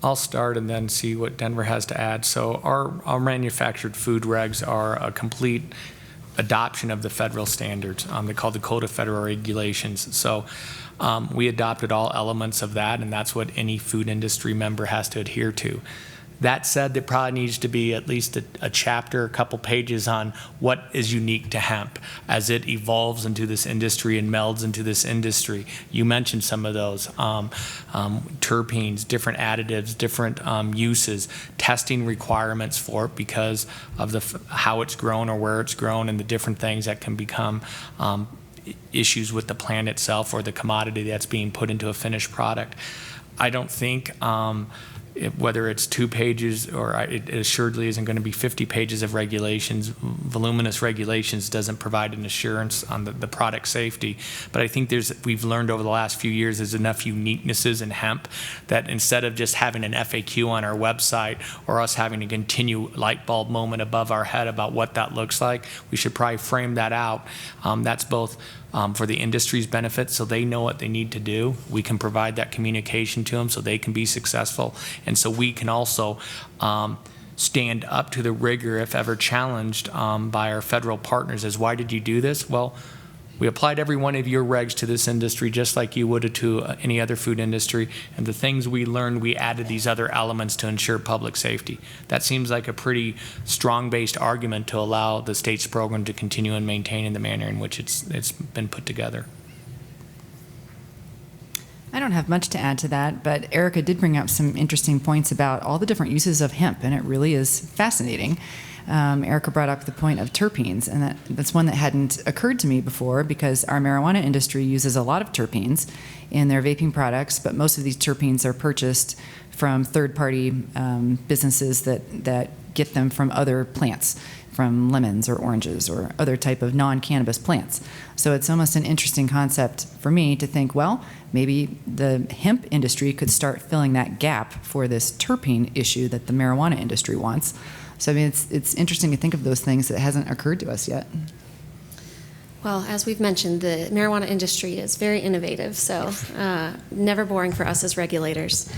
I'll start and then see what Denver has to add. So our manufactured food regs are a complete adoption of the federal standards. They're called the Code of Federal Regulations. So we adopted all elements of that, and that's what any food industry member has to adhere to. That said, there probably needs to be at least a chapter, a couple pages on what is unique to hemp as it evolves into this industry and melds into this industry. You mentioned some of those, terpenes, different additives, different uses, testing requirements for it because of how it's grown or where it's grown and the different things that can become issues with the plant itself or the commodity that's being put into a finished product. I don't think whether it's 2 pages or it assuredly isn't going to be 50 pages of regulations. Voluminous regulations doesn't provide an assurance on the product safety. But I think we've learned over the last few years there's enough uniquenesses in hemp that instead of just having an FAQ on our website or us having a continued light bulb moment above our head about what that looks like, we should probably frame that out. That's both for the industry's benefit, so they know what they need to do. We can provide that communication to them so they can be successful. And so we can also stand up to the rigor if ever challenged by our federal partners as, why did you do this? Well, we applied every one of your regs to this industry just like you would to any other food industry. And the things we learned, we added these other elements to ensure public safety. That seems like a pretty strong-based argument to allow the state's program to continue and maintain in the manner in which it's been put together. I don't have much to add to that, but Erica did bring up some interesting points about all the different uses of hemp, and it really is fascinating. Erica brought up the point of terpenes, and that's one that hadn't occurred to me before because our marijuana industry uses a lot of terpenes in their vaping products, but most of these terpenes are purchased from third-party businesses that get them from other plants, from lemons or oranges or other type of non-cannabis plants. So it's almost an interesting concept for me to think, well, maybe the hemp industry could start filling that gap for this terpene issue that the marijuana industry wants. So I mean, it's interesting to think of those things that hasn't occurred to us yet. Well, as we've mentioned, the marijuana industry is very innovative, so never boring for us as regulators.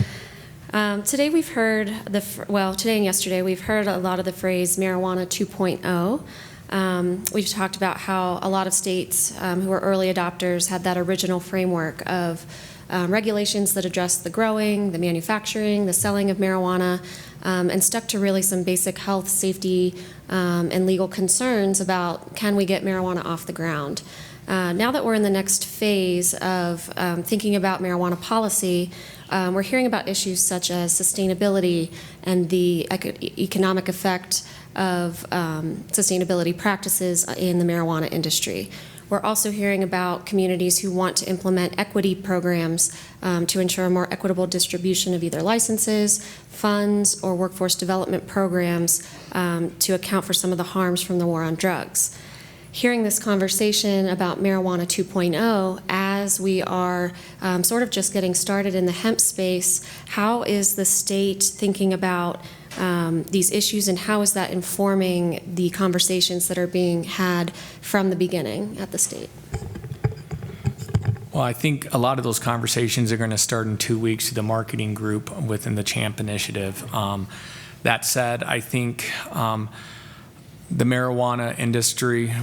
Today we've heard today and yesterday we've heard a lot of the phrase marijuana 2.0. We've talked about how a lot of states who were early adopters had that original framework of regulations that address the growing, the manufacturing, the selling of marijuana, and stuck to really some basic health, safety, and legal concerns about can we get marijuana off the ground. Now that we're in the next phase of thinking about marijuana policy, we're hearing about issues such as sustainability and the economic effect of sustainability practices in the marijuana industry. We're also hearing about communities who want to implement equity programs to ensure a more equitable distribution of either licenses, funds, or workforce development programs to account for some of the harms from the war on drugs. Hearing this conversation about marijuana 2.0 as we are sort of just getting started in the hemp space, how is the state thinking about these issues, and how is that informing the conversations that are being had from the beginning at the state? Well, I think a lot of those conversations are going to start in 2 weeks to the marketing group within the CHAMP initiative. That said, I think the marijuana industry,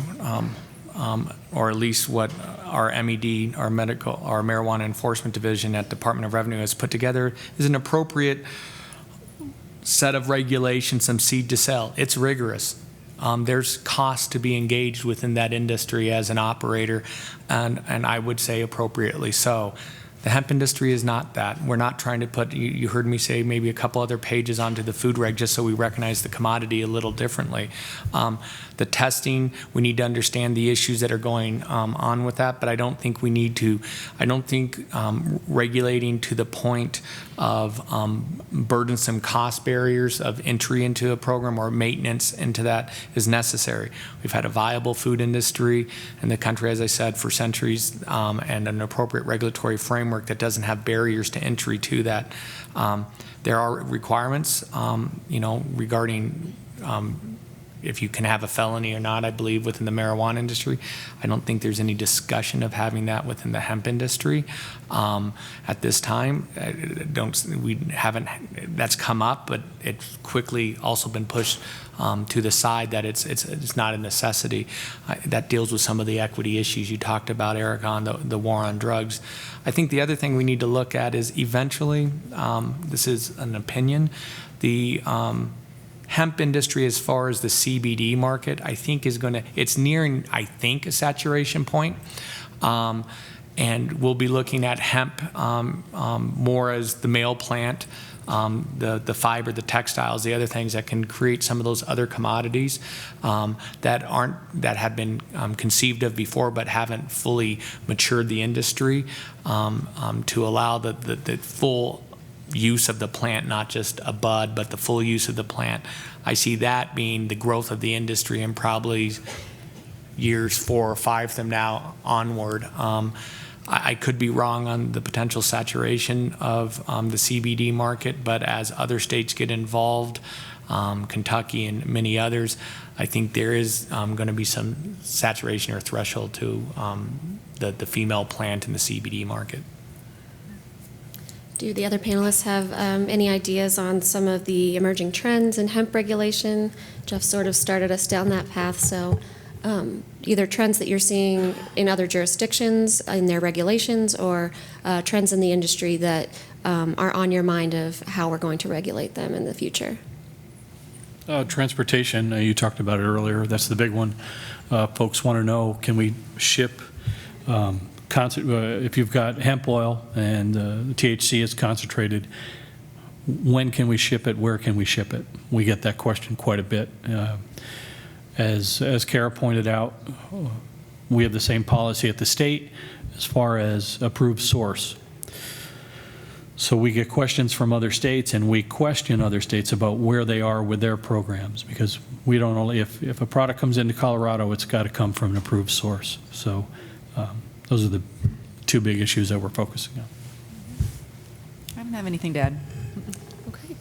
or at least what our MED, our Marijuana Enforcement Division at Department of Revenue has put together, is an appropriate set of regulations, some seed to sell. It's rigorous. There's cost to be engaged within that industry as an operator, and I would say appropriately so. The hemp industry is not that. We're not trying to put, you heard me say maybe a couple other pages onto the food reg just so we recognize the commodity a little differently. The testing, we need to understand the issues that are going on with that, but I don't think we need to, regulating to the point of burdensome cost barriers of entry into a program or maintenance into that is necessary. We've had a viable food industry in the country, as I said, for centuries, and an appropriate regulatory framework that doesn't have barriers to entry to that. There are requirements, regarding if you can have a felony or not, I believe, within the marijuana industry. I don't think there's any discussion of having that within the hemp industry at this time. That's come up, but it's quickly also been pushed to the side that it's not a necessity. That deals with some of the equity issues you talked about, Eric, on the war on drugs. I think the other thing we need to look at is eventually, this is an opinion, the hemp industry, as far as the CBD market, I think it's nearing, I think, a saturation point. And we'll be looking at hemp more as the male plant, the fiber, the textiles, the other things that can create some of those other commodities that have been conceived of before but haven't fully matured the industry to allow the full use of the plant, not just a bud, but the full use of the plant. I see that being the growth of the industry in probably years 4 or 5 from now onward. I could be wrong on the potential saturation of the CBD market, but as other states get involved, Kentucky and many others, I think there is going to be some saturation or threshold to the female plant in the CBD market. Do the other panelists have any ideas on some of the emerging trends in hemp regulation? Jeff sort of started us down that path, so either trends that you're seeing in other jurisdictions in their regulations, or trends in the industry that are on your mind of how we're going to regulate them in the future. Transportation, you talked about it earlier. That's the big one. Folks want to know, can we ship if you've got hemp oil and the THC is concentrated, when can we ship it? Where can we ship it? We get that question quite a bit. As Kara pointed out, we have the same policy at the state as far as approved source. So we get questions from other states, and we question other states about where they are with their programs, because we don't only, if a product comes into Colorado, it's got to come from an approved source. So those are the 2 big issues that we're focusing on. I don't have anything to add. Okay.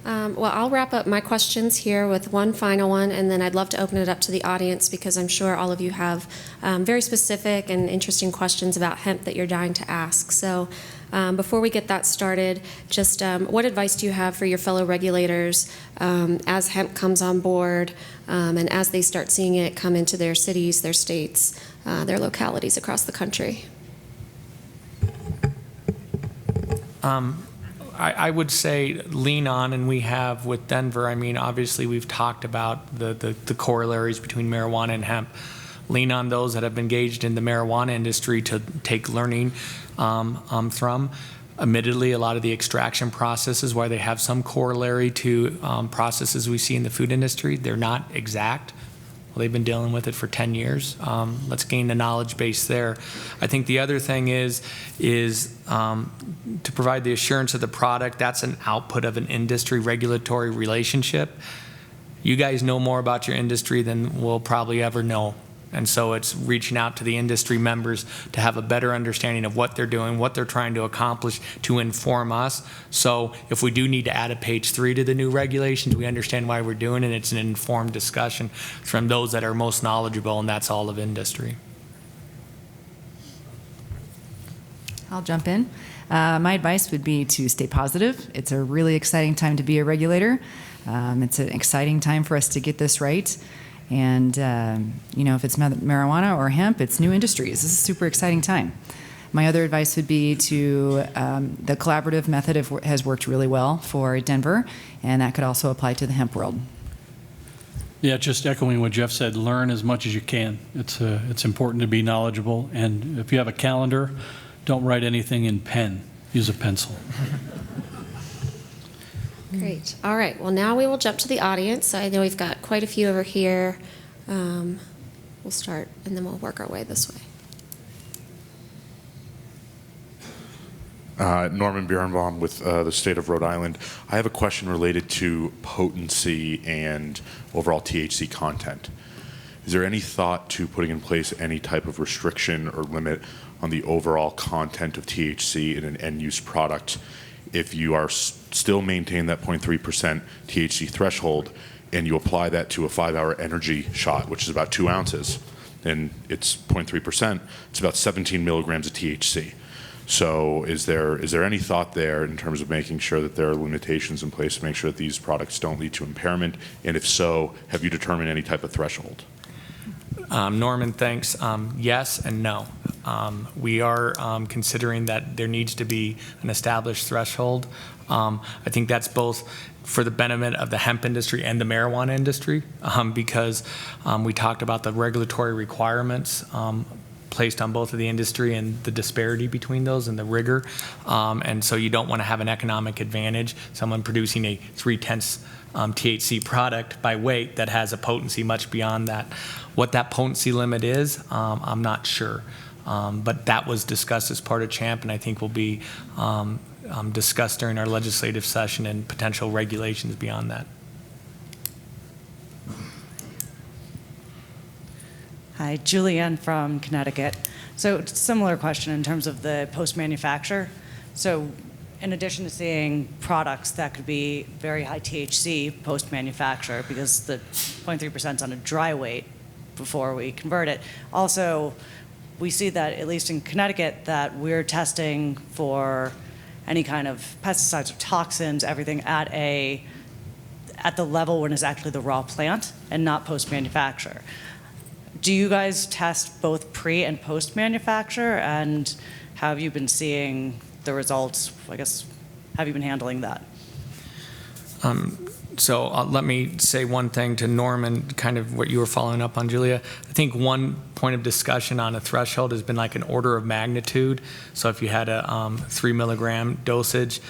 Well, I'll wrap up my questions here with one final one, and then I'd love to open it up to the audience, because I'm sure all of you have very specific and interesting questions about hemp that you're dying to ask. So before we get that started, just what advice do you have for your fellow regulators as hemp comes on board and as they start seeing it come into their cities, their states, their localities across the country? I would say lean on, and we have with Denver. I mean, obviously we've talked about the corollaries between marijuana and hemp. Lean on those that have engaged in the marijuana industry to take learning from. Admittedly, a lot of the extraction processes, while they have some corollary to processes we see in the food industry, they're not exact. Well, they've been dealing with it for 10 years. Let's gain the knowledge base there. I think the other thing is to provide the assurance of the product. That's an output of an industry regulatory relationship. You guys know more about your industry than we'll probably ever know. And so it's reaching out to the industry members to have a better understanding of what they're doing, what they're trying to accomplish, to inform us. So if we do need to add a page 3 to the new regulations, we understand why we're doing it. It's an informed discussion from those that are most knowledgeable, and that's all of industry. I'll jump in. My advice would be to stay positive. It's a really exciting time to be a regulator. It's an exciting time for us to get this right. And, if it's marijuana or hemp, it's new industries. This is a super exciting time. My other advice would be to the collaborative method has worked really well for Denver, and that could also apply to the hemp world. Yeah, just echoing what Jeff said, learn as much as you can. It's important to be knowledgeable, and if you have a calendar, don't write anything in pen. Use a pencil. Great. All right. Well, now we will jump to the audience. I know we've got quite a few over here. We'll start, and then we'll work our way this way. Norman Birnbaum with the state of Rhode Island. I have a question related to potency and overall THC content. Is there any thought to putting in place any type of restriction or limit on the overall content of THC in an end-use product if you are still maintaining that 0.3% THC threshold and you apply that to a 5-hour energy shot, which is about 2 ounces, and it's 0.3%, it's about 17 milligrams of THC. So is there any thought there in terms of making sure that there are limitations in place to make sure that these products don't lead to impairment? And if so, have you determined any type of threshold? Norman, thanks. Yes and no. We are considering that there needs to be an established threshold. I think that's both for the benefit of the hemp industry and the marijuana industry, because we talked about the regulatory requirements placed on both of the industry and the disparity between those and the rigor. And so you don't want to have an economic advantage, someone producing a 0.3 THC product by weight that has a potency much beyond that. What that potency limit is, I'm not sure. But that was discussed as part of CHAMP, and I think will be discussed during our legislative session and potential regulations beyond that. Hi, Julianne from Connecticut. So similar question in terms of the post-manufacture. So in addition to seeing products that could be very high THC post-manufacture, because the 0.3% is on a dry weight before we convert it, also we see that, at least in Connecticut, that we're testing for any kind of pesticides or toxins, everything at the level when it's actually the raw plant and not post-manufacture. Do you guys test both pre and post-manufacture, and have you been seeing the results? I guess, have you been handling that? So let me say one thing to Norman, kind of what you were following up on, Julia. I think one point of discussion on a threshold has been like an order of magnitude. So if you had a 3 milligram dosage,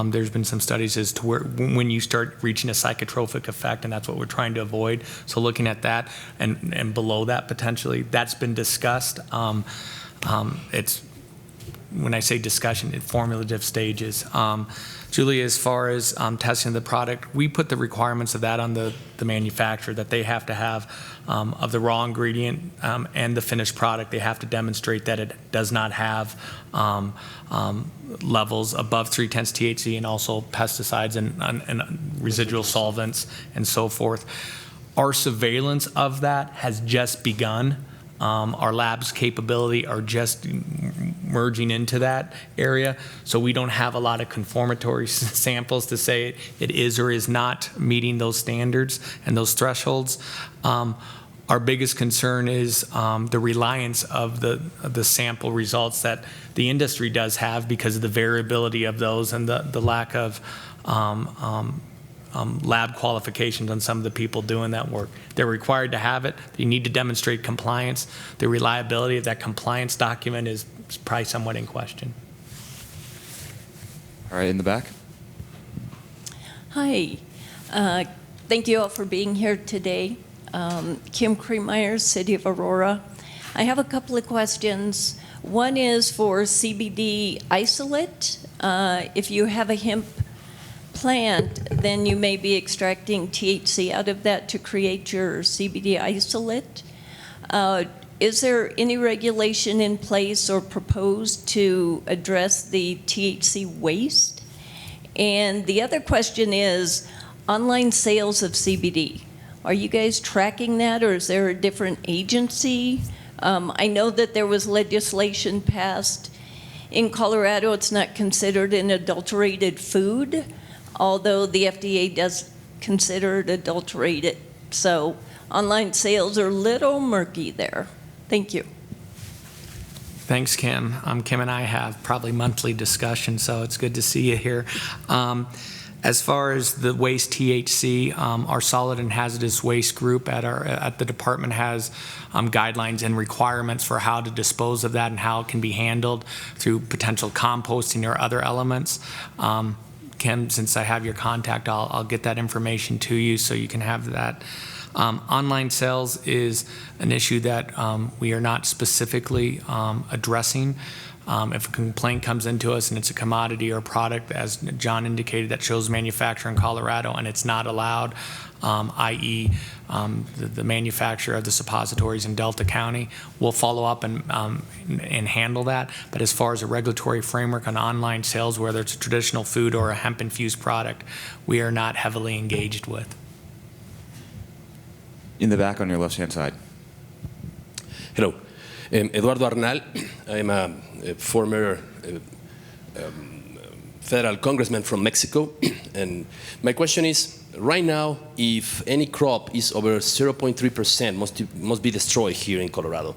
there's been some studies as to where when you start reaching a psychotropic effect, and that's what we're trying to avoid. So looking at that and below that potentially, that's been discussed. It's, when I say discussion, it's formulative stages. Julia, as far as testing the product, we put the requirements of that on the manufacturer, that they have to have of the raw ingredient and the finished product. They have to demonstrate that it does not have levels above 0.3 THC, and also pesticides and residual solvents and so forth. Our surveillance of that has just begun. Our lab's capability are just merging into that area, so we don't have a lot of conformatory samples to say it is or is not meeting those standards and those thresholds. Our biggest concern is the reliance of the sample results that the industry does have, because of the variability of those and the lack of lab qualifications on some of the people doing that work. They're required to have it. They need to demonstrate compliance. The reliability of that compliance document is probably somewhat in question. All right, in the back. Hi. Thank you all for being here today. Kim Cremeyer, City of Aurora. I have a couple of questions. One is for CBD isolate. If you have a hemp plant, then you may be extracting THC out of that to create your CBD isolate. Is there any regulation in place or proposed to address the THC waste? And the other question is online sales of CBD. Are you guys tracking that, or is there a different agency? I know that there was legislation passed in Colorado. It's not considered an adulterated food, although the FDA does consider it adulterated. So online sales are a little murky there. Thank you. Thanks, Kim. Kim and I have probably monthly discussions, so it's good to see you here. As far as the waste THC, our solid and hazardous waste group at the department has guidelines and requirements for how to dispose of that and how it can be handled through potential composting or other elements. Kim, since I have your contact, I'll get that information to you so you can have that. Online sales is an issue that we are not specifically addressing. If a complaint comes into us and it's a commodity or product, as John indicated, that shows manufacture in Colorado and it's not allowed, i.e. The manufacturer of the suppositories in Delta County, we'll follow up and handle that. But as far as a regulatory framework on online sales, whether it's a traditional food or a hemp-infused product, we are not heavily engaged with. In the back on your left-hand side. Hello, Eduardo Arnal. I'm a former federal congressman from Mexico, and my question is, right now, if any crop is over 0.3%, must be destroyed here in Colorado.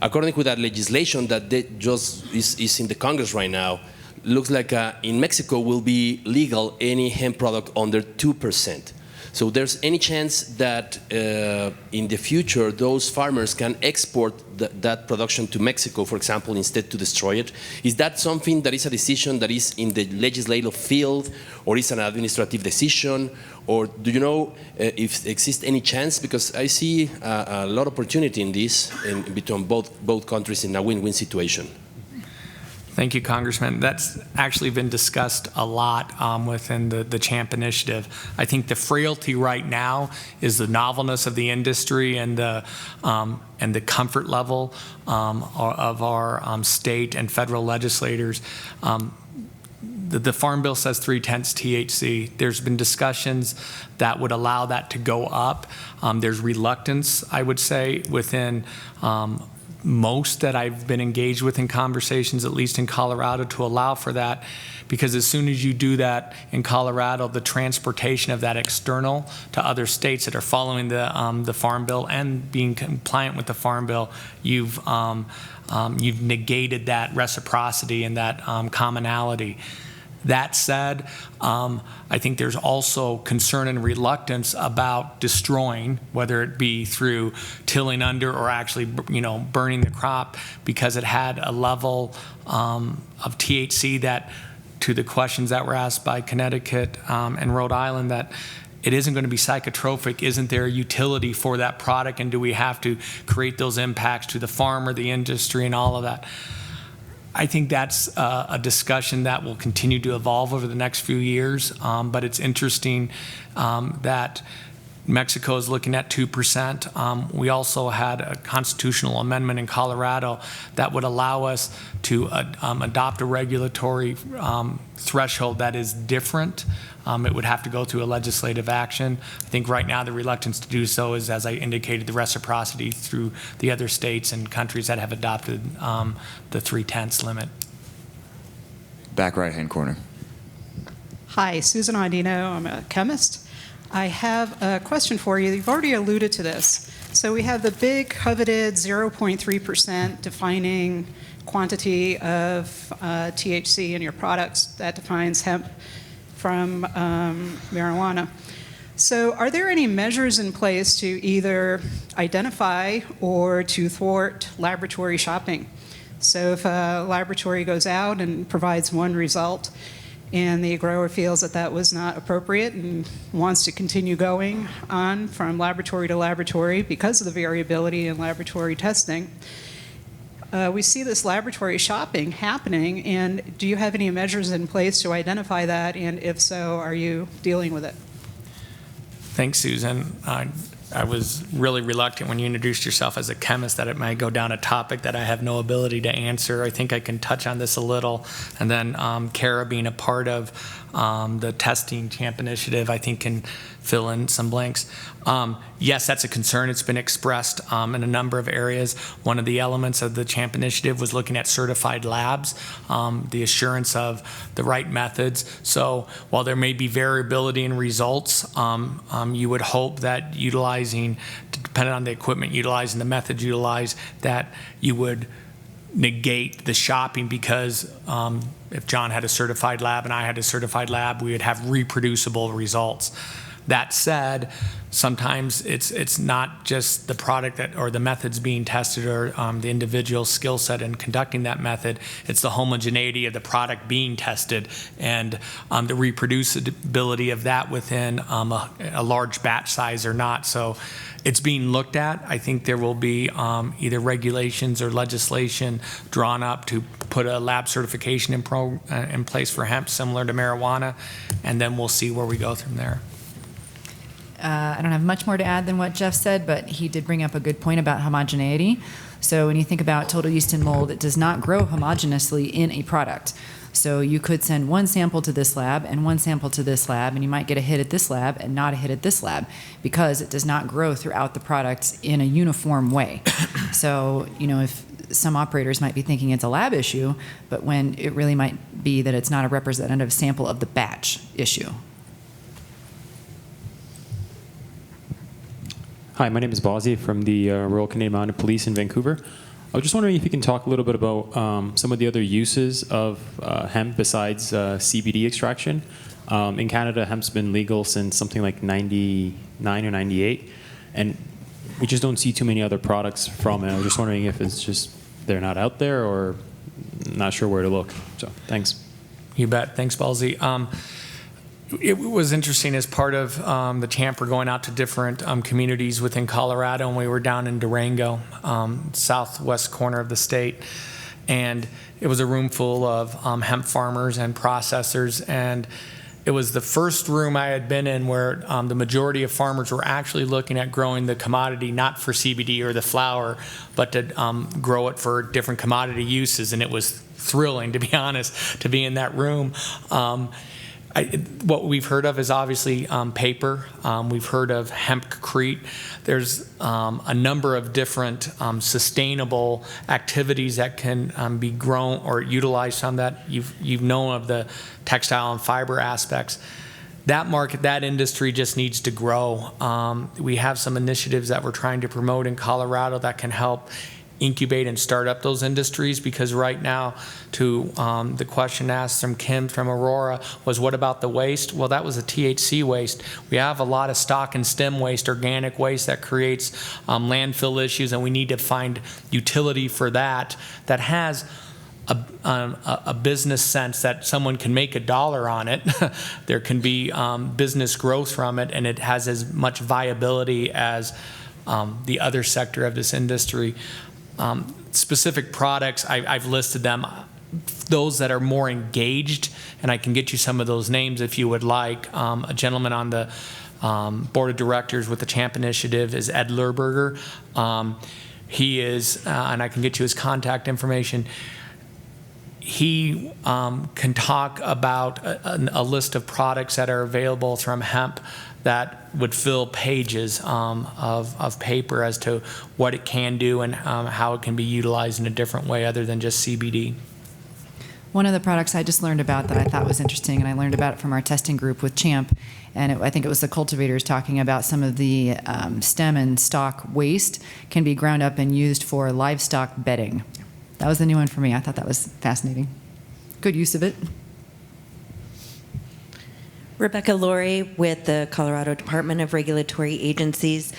According to that legislation that just is in the Congress right now, looks like in Mexico will be legal any hemp product under 2%. So there's any chance that in the future those farmers can export that production to Mexico, for example, instead to destroy it? Is that something that is a decision that is in the legislative field, or is an administrative decision? Or do you know if exists any chance? Because I see a lot of opportunity in this in between both countries in a win-win situation. Thank you, Congressman. That's actually been discussed a lot within the CHAMP initiative. I think the frailty right now is the novelness of the industry and the comfort level of our state and federal legislators. The Farm Bill says 0.3 THC. There's been discussions that would allow that to go up. There's reluctance, I would say, within most that I've been engaged with in conversations, at least in Colorado, to allow for that, because as soon as you do that in Colorado, the transportation of that external to other states that are following the Farm Bill and being compliant with the Farm Bill, you've negated that reciprocity and that commonality. That said, I think there's also concern and reluctance about destroying, whether it be through tilling under or actually, burning the crop, because it had a level of THC that, to the questions that were asked by Connecticut and Rhode Island, that it isn't going to be psychotropic. Isn't there a utility for that product, and do we have to create those impacts to the farmer, the industry, and all of that? I think that's a discussion that will continue to evolve over the next few years, but it's interesting that Mexico is looking at 2%. We also had a constitutional amendment in Colorado that would allow us to adopt a regulatory threshold that is different. It would have to go through a legislative action. I think right now the reluctance to do so is, as I indicated, the reciprocity through the other states and countries that have adopted the 0.3 limit. Back right-hand corner. Hi, Susan Audino. I'm a chemist. I have a question for you. You've already alluded to this. So we have the big coveted 0.3% defining quantity of THC in your products that defines hemp from marijuana. So are there any measures in place to either identify or to thwart laboratory shopping? So if a laboratory goes out and provides one result and the grower feels that that was not appropriate and wants to continue going on from laboratory to laboratory because of the variability in laboratory testing, we see this laboratory shopping happening, and do you have any measures in place to identify that, and if so, are you dealing with it? Thanks, Susan. I was really reluctant when you introduced yourself as a chemist that it might go down a topic that I have no ability to answer. I think I can touch on this a little, and then Kara, being a part of the testing CHAMP initiative, I think can fill in some blanks. Yes, that's a concern. It's been expressed in a number of areas. One of the elements of the CHAMP initiative was looking at certified labs, the assurance of the right methods. So while there may be variability in results, you would hope that utilizing, depending on the equipment utilized and the methods utilized, that you would negate the shopping, because if John had a certified lab and I had a certified lab, we would have reproducible results. That said, sometimes it's not just the product that, or the methods being tested, or the individual skill set in conducting that method. It's the homogeneity of the product being tested and the reproducibility of that within a large batch size or not. So it's being looked at. I think there will be either regulations or legislation drawn up to put a lab certification in place for hemp, similar to marijuana, and then we'll see where we go from there. I don't have much more to add than what Jeff said, but he did bring up a good point about homogeneity. So when you think about total yeast and mold, it does not grow homogeneously in a product. So you could send one sample to this lab and one sample to this lab, and you might get a hit at this lab and not a hit at this lab because it does not grow throughout the product in a uniform way. So, if some operators might be thinking it's a lab issue, but when it really might be that it's not a representative sample of the batch issue. Hi, my name is Bozzy from the Royal Canadian Mounted Police in Vancouver. I was just wondering if you can talk a little bit about some of the other uses of hemp besides CBD extraction. In Canada, hemp's been legal since something like 99 or 98, and we just don't see too many other products from it. I was just wondering if it's just they're not out there or not sure where to look. So, thanks. You bet. Thanks, Ballsy. It was interesting as part of the CHAMP, we're going out to different communities within Colorado, and we were down in Durango, southwest corner of the state, and it was a room full of hemp farmers and processors, and it was the first room I had been in where the majority of farmers were actually looking at growing the commodity not for CBD or the flower, but to grow it for different commodity uses, and it was thrilling, to be honest, to be in that room. What we've heard of is obviously paper. We've heard of hempcrete. There's a number of different sustainable activities that can be grown or utilized on that. You've known of the textile and fiber aspects. That market, that industry just needs to grow. We have some initiatives that we're trying to promote in Colorado that can help incubate and start up those industries, because right now, to the question asked from Kim from Aurora was, what about the waste? Well, that was a THC waste. We have a lot of stock and stem waste, organic waste that creates landfill issues, and we need to find utility for that has a business sense that someone can make $1 on it. There can be business growth from it, and it has as much viability as the other sector of this industry. Specific products, I've listed them. Those that are more engaged, and I can get you some of those names if you would like. A gentleman on the board of directors with the CHAMP initiative is Ed Lerberger. He is, and I can get you his contact information. He can talk about a list of products that are available from hemp that would fill pages of paper as to what it can do and how it can be utilized in a different way other than just CBD. One of the products I just learned about that I thought was interesting, and I learned about it from our testing group with CHAMP, and I think it was the cultivators talking about some of the stem and stalk waste can be ground up and used for livestock bedding. That was the new one for me. I thought that was fascinating. Good use of it. Rebecca Laurie with the Colorado Department of Regulatory Agencies.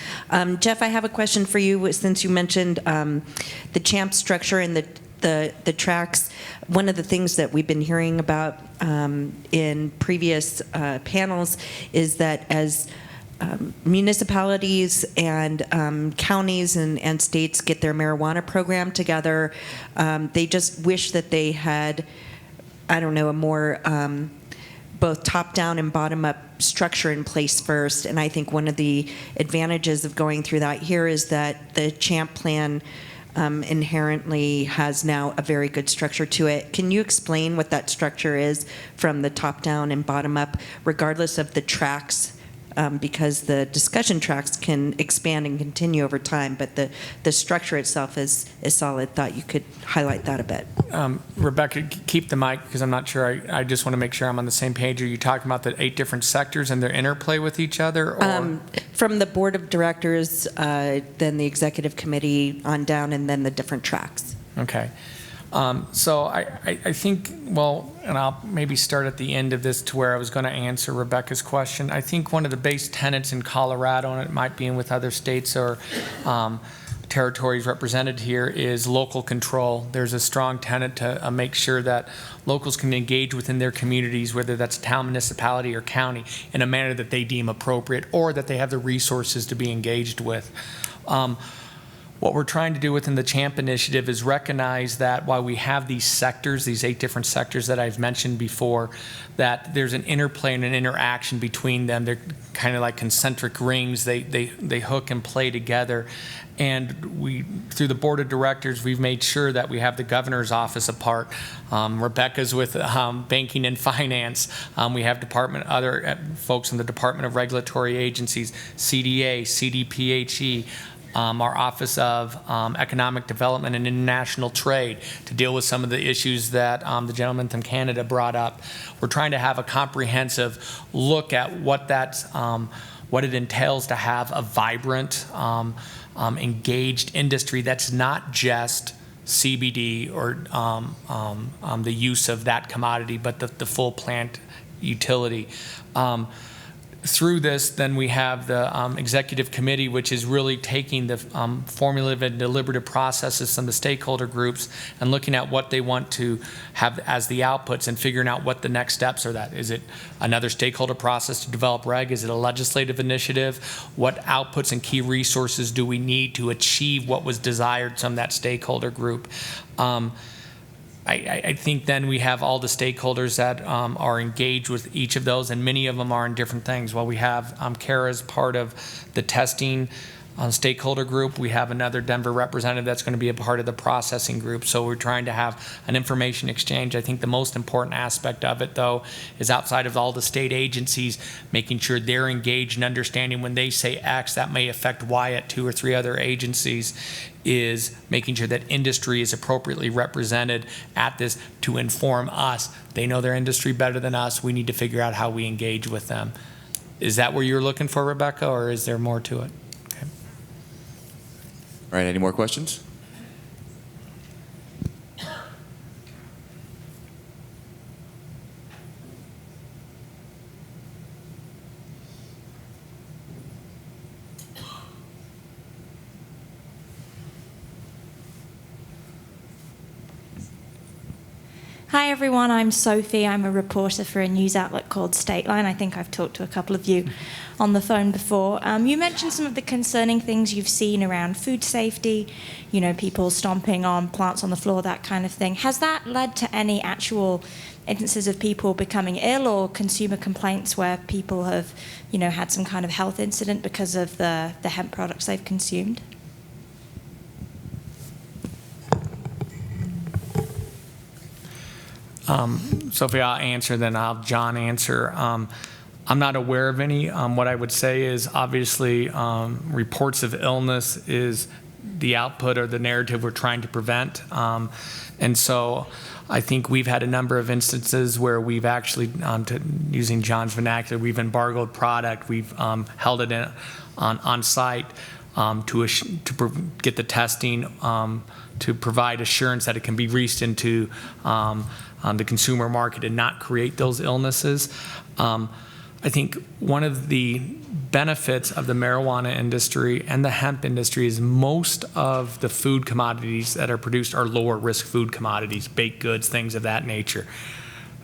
Jeff, I have a question for you since you mentioned the CHAMP structure and the tracks. One of the things that we've been hearing about in previous panels is that as municipalities and counties and states get their marijuana program together, they just wish that they had, I don't know, a more both top-down and bottom-up structure in place first. And I think one of the advantages of going through that here is that the CHAMP plan inherently has now a very good structure to it. Can you explain what that structure is from the top-down and bottom-up, regardless of the tracks? Because the discussion tracks can expand and continue over time, but the structure itself is solid. Thought you could highlight that a bit. Rebecca, keep the mic, because I'm not sure. I just want to make sure I'm on the same page. Are you talking about the 8 different sectors and their interplay with each other? Or? From the board of directors, then the executive committee on down, and then the different tracks. Okay. So I think, well, and I'll maybe start at the end of this to where I was going to answer Rebecca's question. I think one of the base tenets in Colorado, and it might be in with other states or territories represented here, is local control. There's a strong tenet to make sure that locals can engage within their communities, whether that's a town, municipality, or county, in a manner that they deem appropriate or that they have the resources to be engaged with. what we're trying to do within the CHAMP initiative is recognize that while we have these sectors, these 8 different sectors that I've mentioned before, that there's an interplay and an interaction between them. They're kind of like concentric rings. They hook and play together. And we, through the board of directors, we've made sure that we have the governor's office apart. Rebecca's with banking and finance. We have other folks in the Department of Regulatory Agencies, CDA, CDPHE, our Office of Economic Development and International Trade to deal with some of the issues that the gentleman from Canada brought up. We're trying to have a comprehensive look at what what it entails to have a vibrant, engaged industry that's not just CBD or the use of that commodity, but the full plant utility. Through this, then we have the executive committee, which is really taking the formulative and deliberative processes from the stakeholder groups and looking at what they want to have as the outputs and figuring out what the next steps are. That is it another stakeholder process to develop reg? Is it a legislative initiative? What outputs and key resources do we need to achieve what was desired from that stakeholder group? I think then we have all the stakeholders that are engaged with each of those, and many of them are in different things. While we have Kara's part of the testing stakeholder group, we have another Denver representative that's going to be a part of the processing group. So we're trying to have an information exchange. I think the most important aspect of it, though, is outside of all the state agencies, making sure they're engaged and understanding when they say X, that may affect Y at 2 or 3 other agencies, is making sure that industry is appropriately represented at this to inform us. They know their industry better than us. We need to figure out how we engage with them. Is that what you're looking for, Rebecca, or is there more to it? Okay. All right, any more questions? Hi everyone, I'm Sophie. I'm a reporter for a news outlet called Stateline. I think I've talked to a couple of you on the phone before. You mentioned some of the concerning things you've seen around food safety, you know, people stomping on plants on the floor, that kind of thing. Has that led to any actual instances of people becoming ill or consumer complaints where people have, you know, had some kind of health incident because of the hemp products they've consumed? Sophie, I'll answer, then I'll have John answer. I'm not aware of any. What I would say is obviously reports of illness is the output or the narrative we're trying to prevent. And so I think we've had a number of instances where we've actually, using John's vernacular, we've embargoed product, we've held it on site to get the testing, to provide assurance that it can be reached into the consumer market and not create those illnesses. I think one of the benefits of the marijuana industry and the hemp industry is most of the food commodities that are produced are lower risk food commodities, baked goods, things of that nature.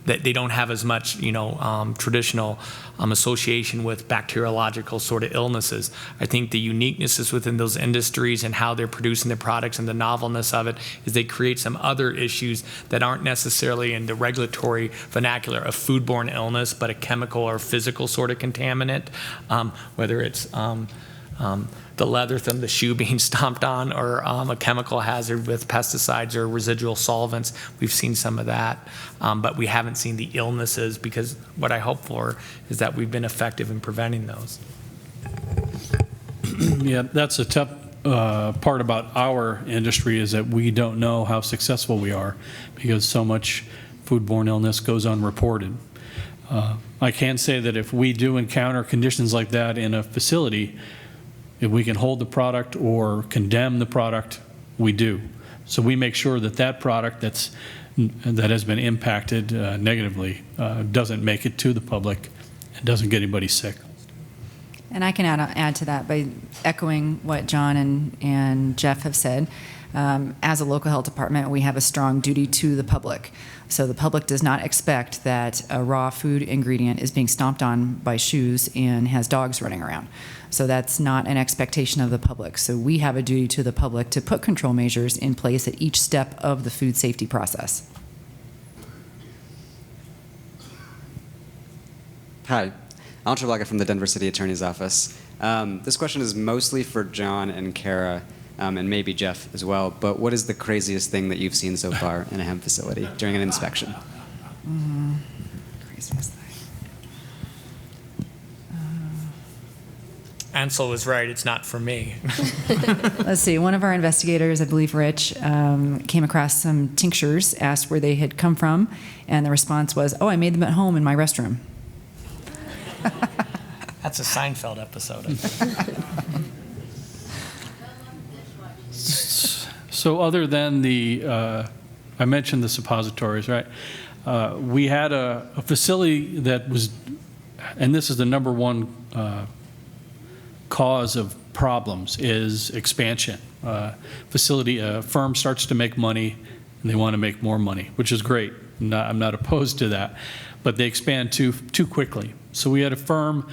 That they don't have as much, you know, traditional association with bacteriological sort of illnesses. I think the uniquenesses within those industries and how they're producing their products and the novelness of it is they create some other issues that aren't necessarily in the regulatory vernacular of foodborne illness, but a chemical or physical sort of contaminant, whether it's the leather from the shoe being stomped on, or a chemical hazard with pesticides or residual solvents. We've seen some of that, but we haven't seen the illnesses, because what I hope for is that we've been effective in preventing those. Yeah, that's a tough part about our industry, is that we don't know how successful we are because so much foodborne illness goes unreported. I can say that if we do encounter conditions like that in a facility, if we can hold the product or condemn the product, we do. So we make sure that that product that has been impacted negatively doesn't make it to the public and doesn't get anybody sick. And I can add to that by echoing what John and Jeff have said. As a local health department, we have a strong duty to the public. So the public does not expect that a raw food ingredient is being stomped on by shoes and has dogs running around. So that's not an expectation of the public. So we have a duty to the public to put control measures in place at each step of the food safety process. Hi, Alan Treblaga from the Denver City Attorney's Office. This question is mostly for Jon and Kara, and maybe Jeff as well, but what is the craziest thing that you've seen so far in a hemp facility during an inspection? Craziest thing. Ansel was right, it's not for me. Let's see, one of our investigators, I believe Rich, came across some tinctures, asked where they had come from, and the response was, "Oh, I made them at home in my restroom." That's a Seinfeld episode. So other than I mentioned the suppositories, right? We had a facility that was, and this is the number one cause of problems, is expansion. A firm starts to make money, and they want to make more money, which is great. I'm not opposed to that, but they expand too quickly. So we had a firm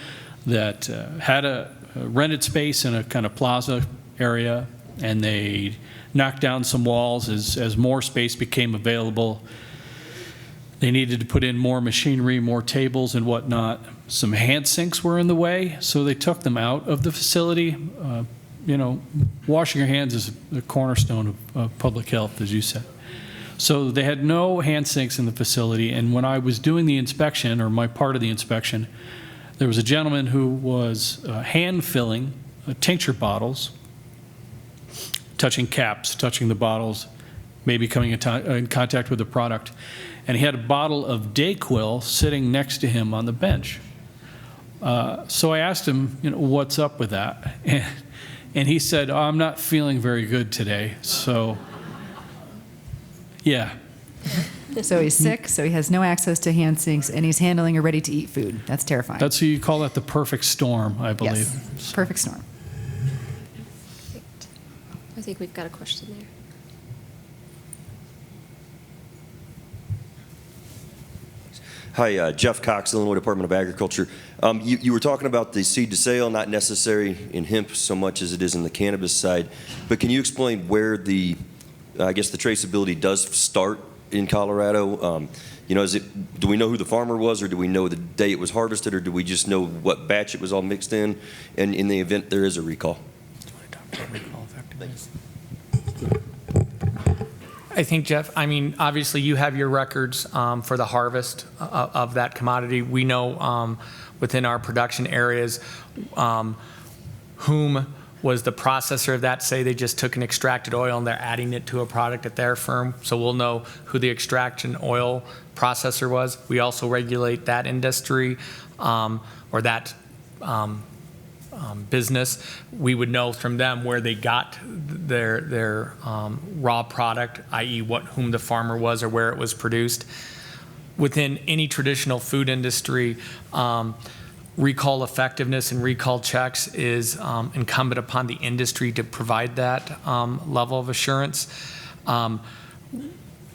that had a rented space in a kind of plaza area, and they knocked down some walls as more space became available. They needed to put in more machinery, more tables and whatnot. Some hand sinks were in the way, so they took them out of the facility. Washing your hands is the cornerstone of public health, as you said. So they had no hand sinks in the facility, and when I was doing the inspection, or my part of the inspection, there was a gentleman who was hand filling tincture bottles, touching caps, touching the bottles, maybe coming in contact with the product. And he had a bottle of Dayquil sitting next to him on the bench. So I asked him, what's up with that? And he said, "Oh, I'm not feeling very good today." So, yeah. So he's sick, so he has no access to hand sinks, and he's handling a ready-to-eat food. That's terrifying. That's what you call that, the perfect storm, I believe. Yes, perfect storm. I think we've got a question there. Hi, Jeff Cox, Illinois Department of Agriculture. You were talking about the seed to sale, not necessary in hemp so much as it is in the cannabis side. But can you explain where the traceability does start in Colorado? Do we know who the farmer was, or do we know the day it was harvested, or do we just know what batch it was all mixed in? And in the event there is a recall. I think, Jeff, obviously you have your records for the harvest of that commodity. We know within our production areas whom was the processor of that. Say they just took an extracted oil and they're adding it to a product at their firm. So we'll know who the extraction oil processor was. We also regulate that industry or that business. We would know from them where they got their raw product, i.e. whom the farmer was or where it was produced. Within any traditional food industry, recall effectiveness and recall checks is incumbent upon the industry to provide that level of assurance.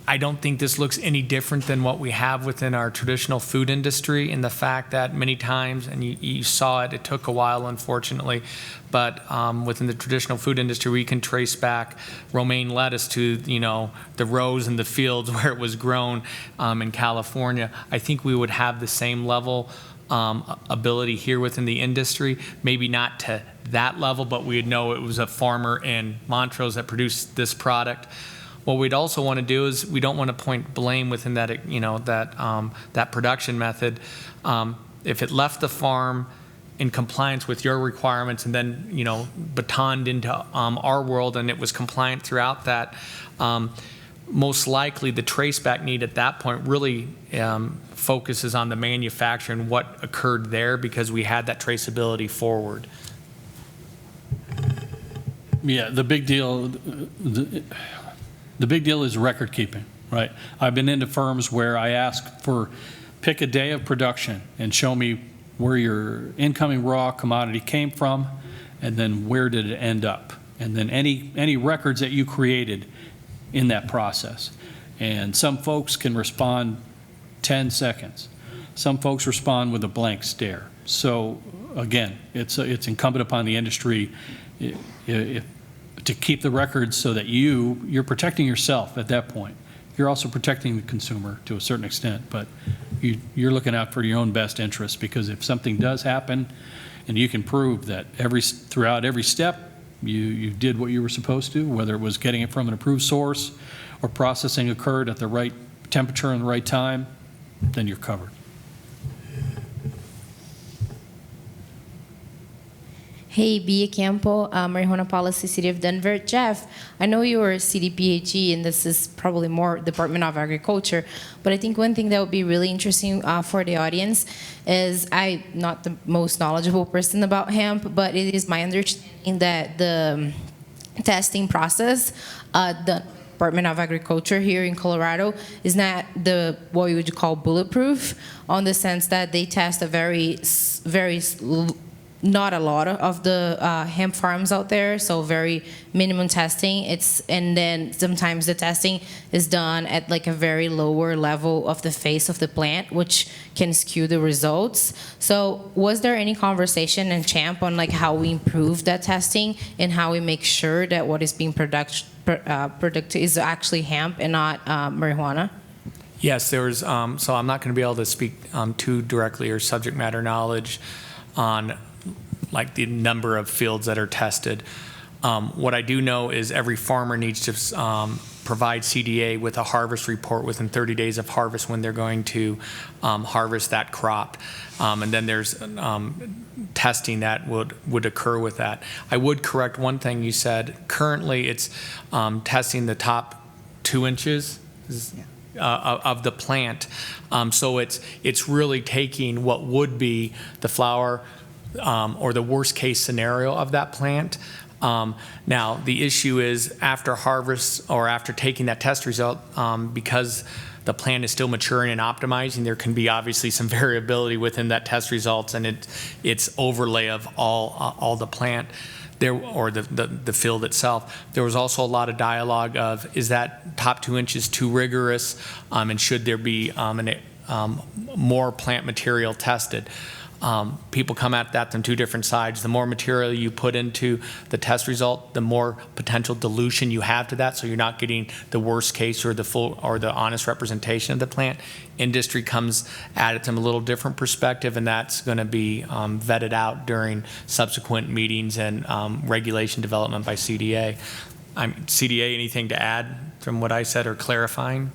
I don't think this looks any different than what we have within our traditional food industry, in the fact that many times, and you saw it took a while, unfortunately, but within the traditional food industry, we can trace back romaine lettuce to, the rows in the fields where it was grown in California. I think we would have the same level ability here within the industry, maybe not to that level, but we'd know it was a farmer in Montrose that produced this product. What we'd also want to do is we don't want to point blame within that, that production method. If it left the farm in compliance with your requirements and then, batoned into our world and it was compliant throughout that, most likely the traceback need at that point really focuses on the manufacturer and what occurred there, because we had that traceability forward. Yeah, the big deal is record keeping, right? I've been into firms where I ask for, pick a day of production and show me where your incoming raw commodity came from, and then where did it end up. and then any records that you created in that process. And some folks can respond 10 seconds. Some folks respond with a blank stare. So again, it's incumbent upon the industry to keep the records so that you're protecting yourself at that point. You're also protecting the consumer to a certain extent, but you're looking out for your own best interest, because if something does happen and you can prove that throughout every step you did what you were supposed to, whether it was getting it from an approved source or processing occurred at the right temperature and the right time, then you're covered. Hey, Bia Campo, Marijuana Policy, City of Denver. Jeff, I know you're a CDPHE, and this is probably more Department of Agriculture, but I think one thing that would be really interesting for the audience is, I'm not the most knowledgeable person about hemp, but it is my understanding that the testing process, the Department of Agriculture here in Colorado is not what you would call bulletproof, on the sense that they test a not a lot of the hemp farms out there, so very minimum testing. And then sometimes the testing is done at like a very lower level of the face of the plant, which can skew the results. So was there any conversation in CHAMP on like how we improve that testing and how we make sure that what is being produced is actually hemp and not marijuana? Yes, there was, so I'm not going to be able to speak too directly or subject matter knowledge on like the number of fields that are tested. What I do know is every farmer needs to provide CDA with a harvest report within 30 days of harvest when they're going to harvest that crop. And then there's testing that would occur with that. I would correct one thing you said. Currently, it's testing the top 2 inches of the plant. So it's really taking what would be the flower or the worst case scenario of that plant. Now, the issue is after harvest or after taking that test result, because the plant is still maturing and optimizing, there can be obviously some variability within that test results and its overlay of all the plant there, or the field itself. There was also a lot of dialogue of, is that top 2 inches too rigorous, and should there be more plant material tested? People come at that from two different sides. The more material you put into the test result, the more potential dilution you have to that, so you're not getting the worst case or the full or the honest representation of the plant. Industry comes at it from a little different perspective, and that's going to be vetted out during subsequent meetings and regulation development by CDA. CDA, anything to add from what I said or clarifying?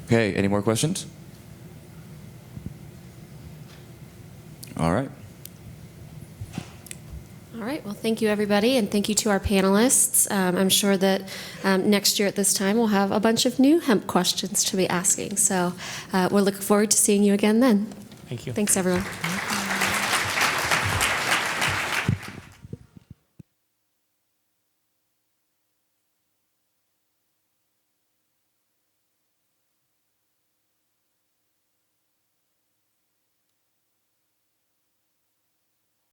Okay, any more questions? All right. All right, well, thank you, everybody, and thank you to our panelists. I'm sure that next year at this time we'll have a bunch of new hemp questions to be asking. So we're looking forward to seeing you again then. Thank you. Thanks, everyone.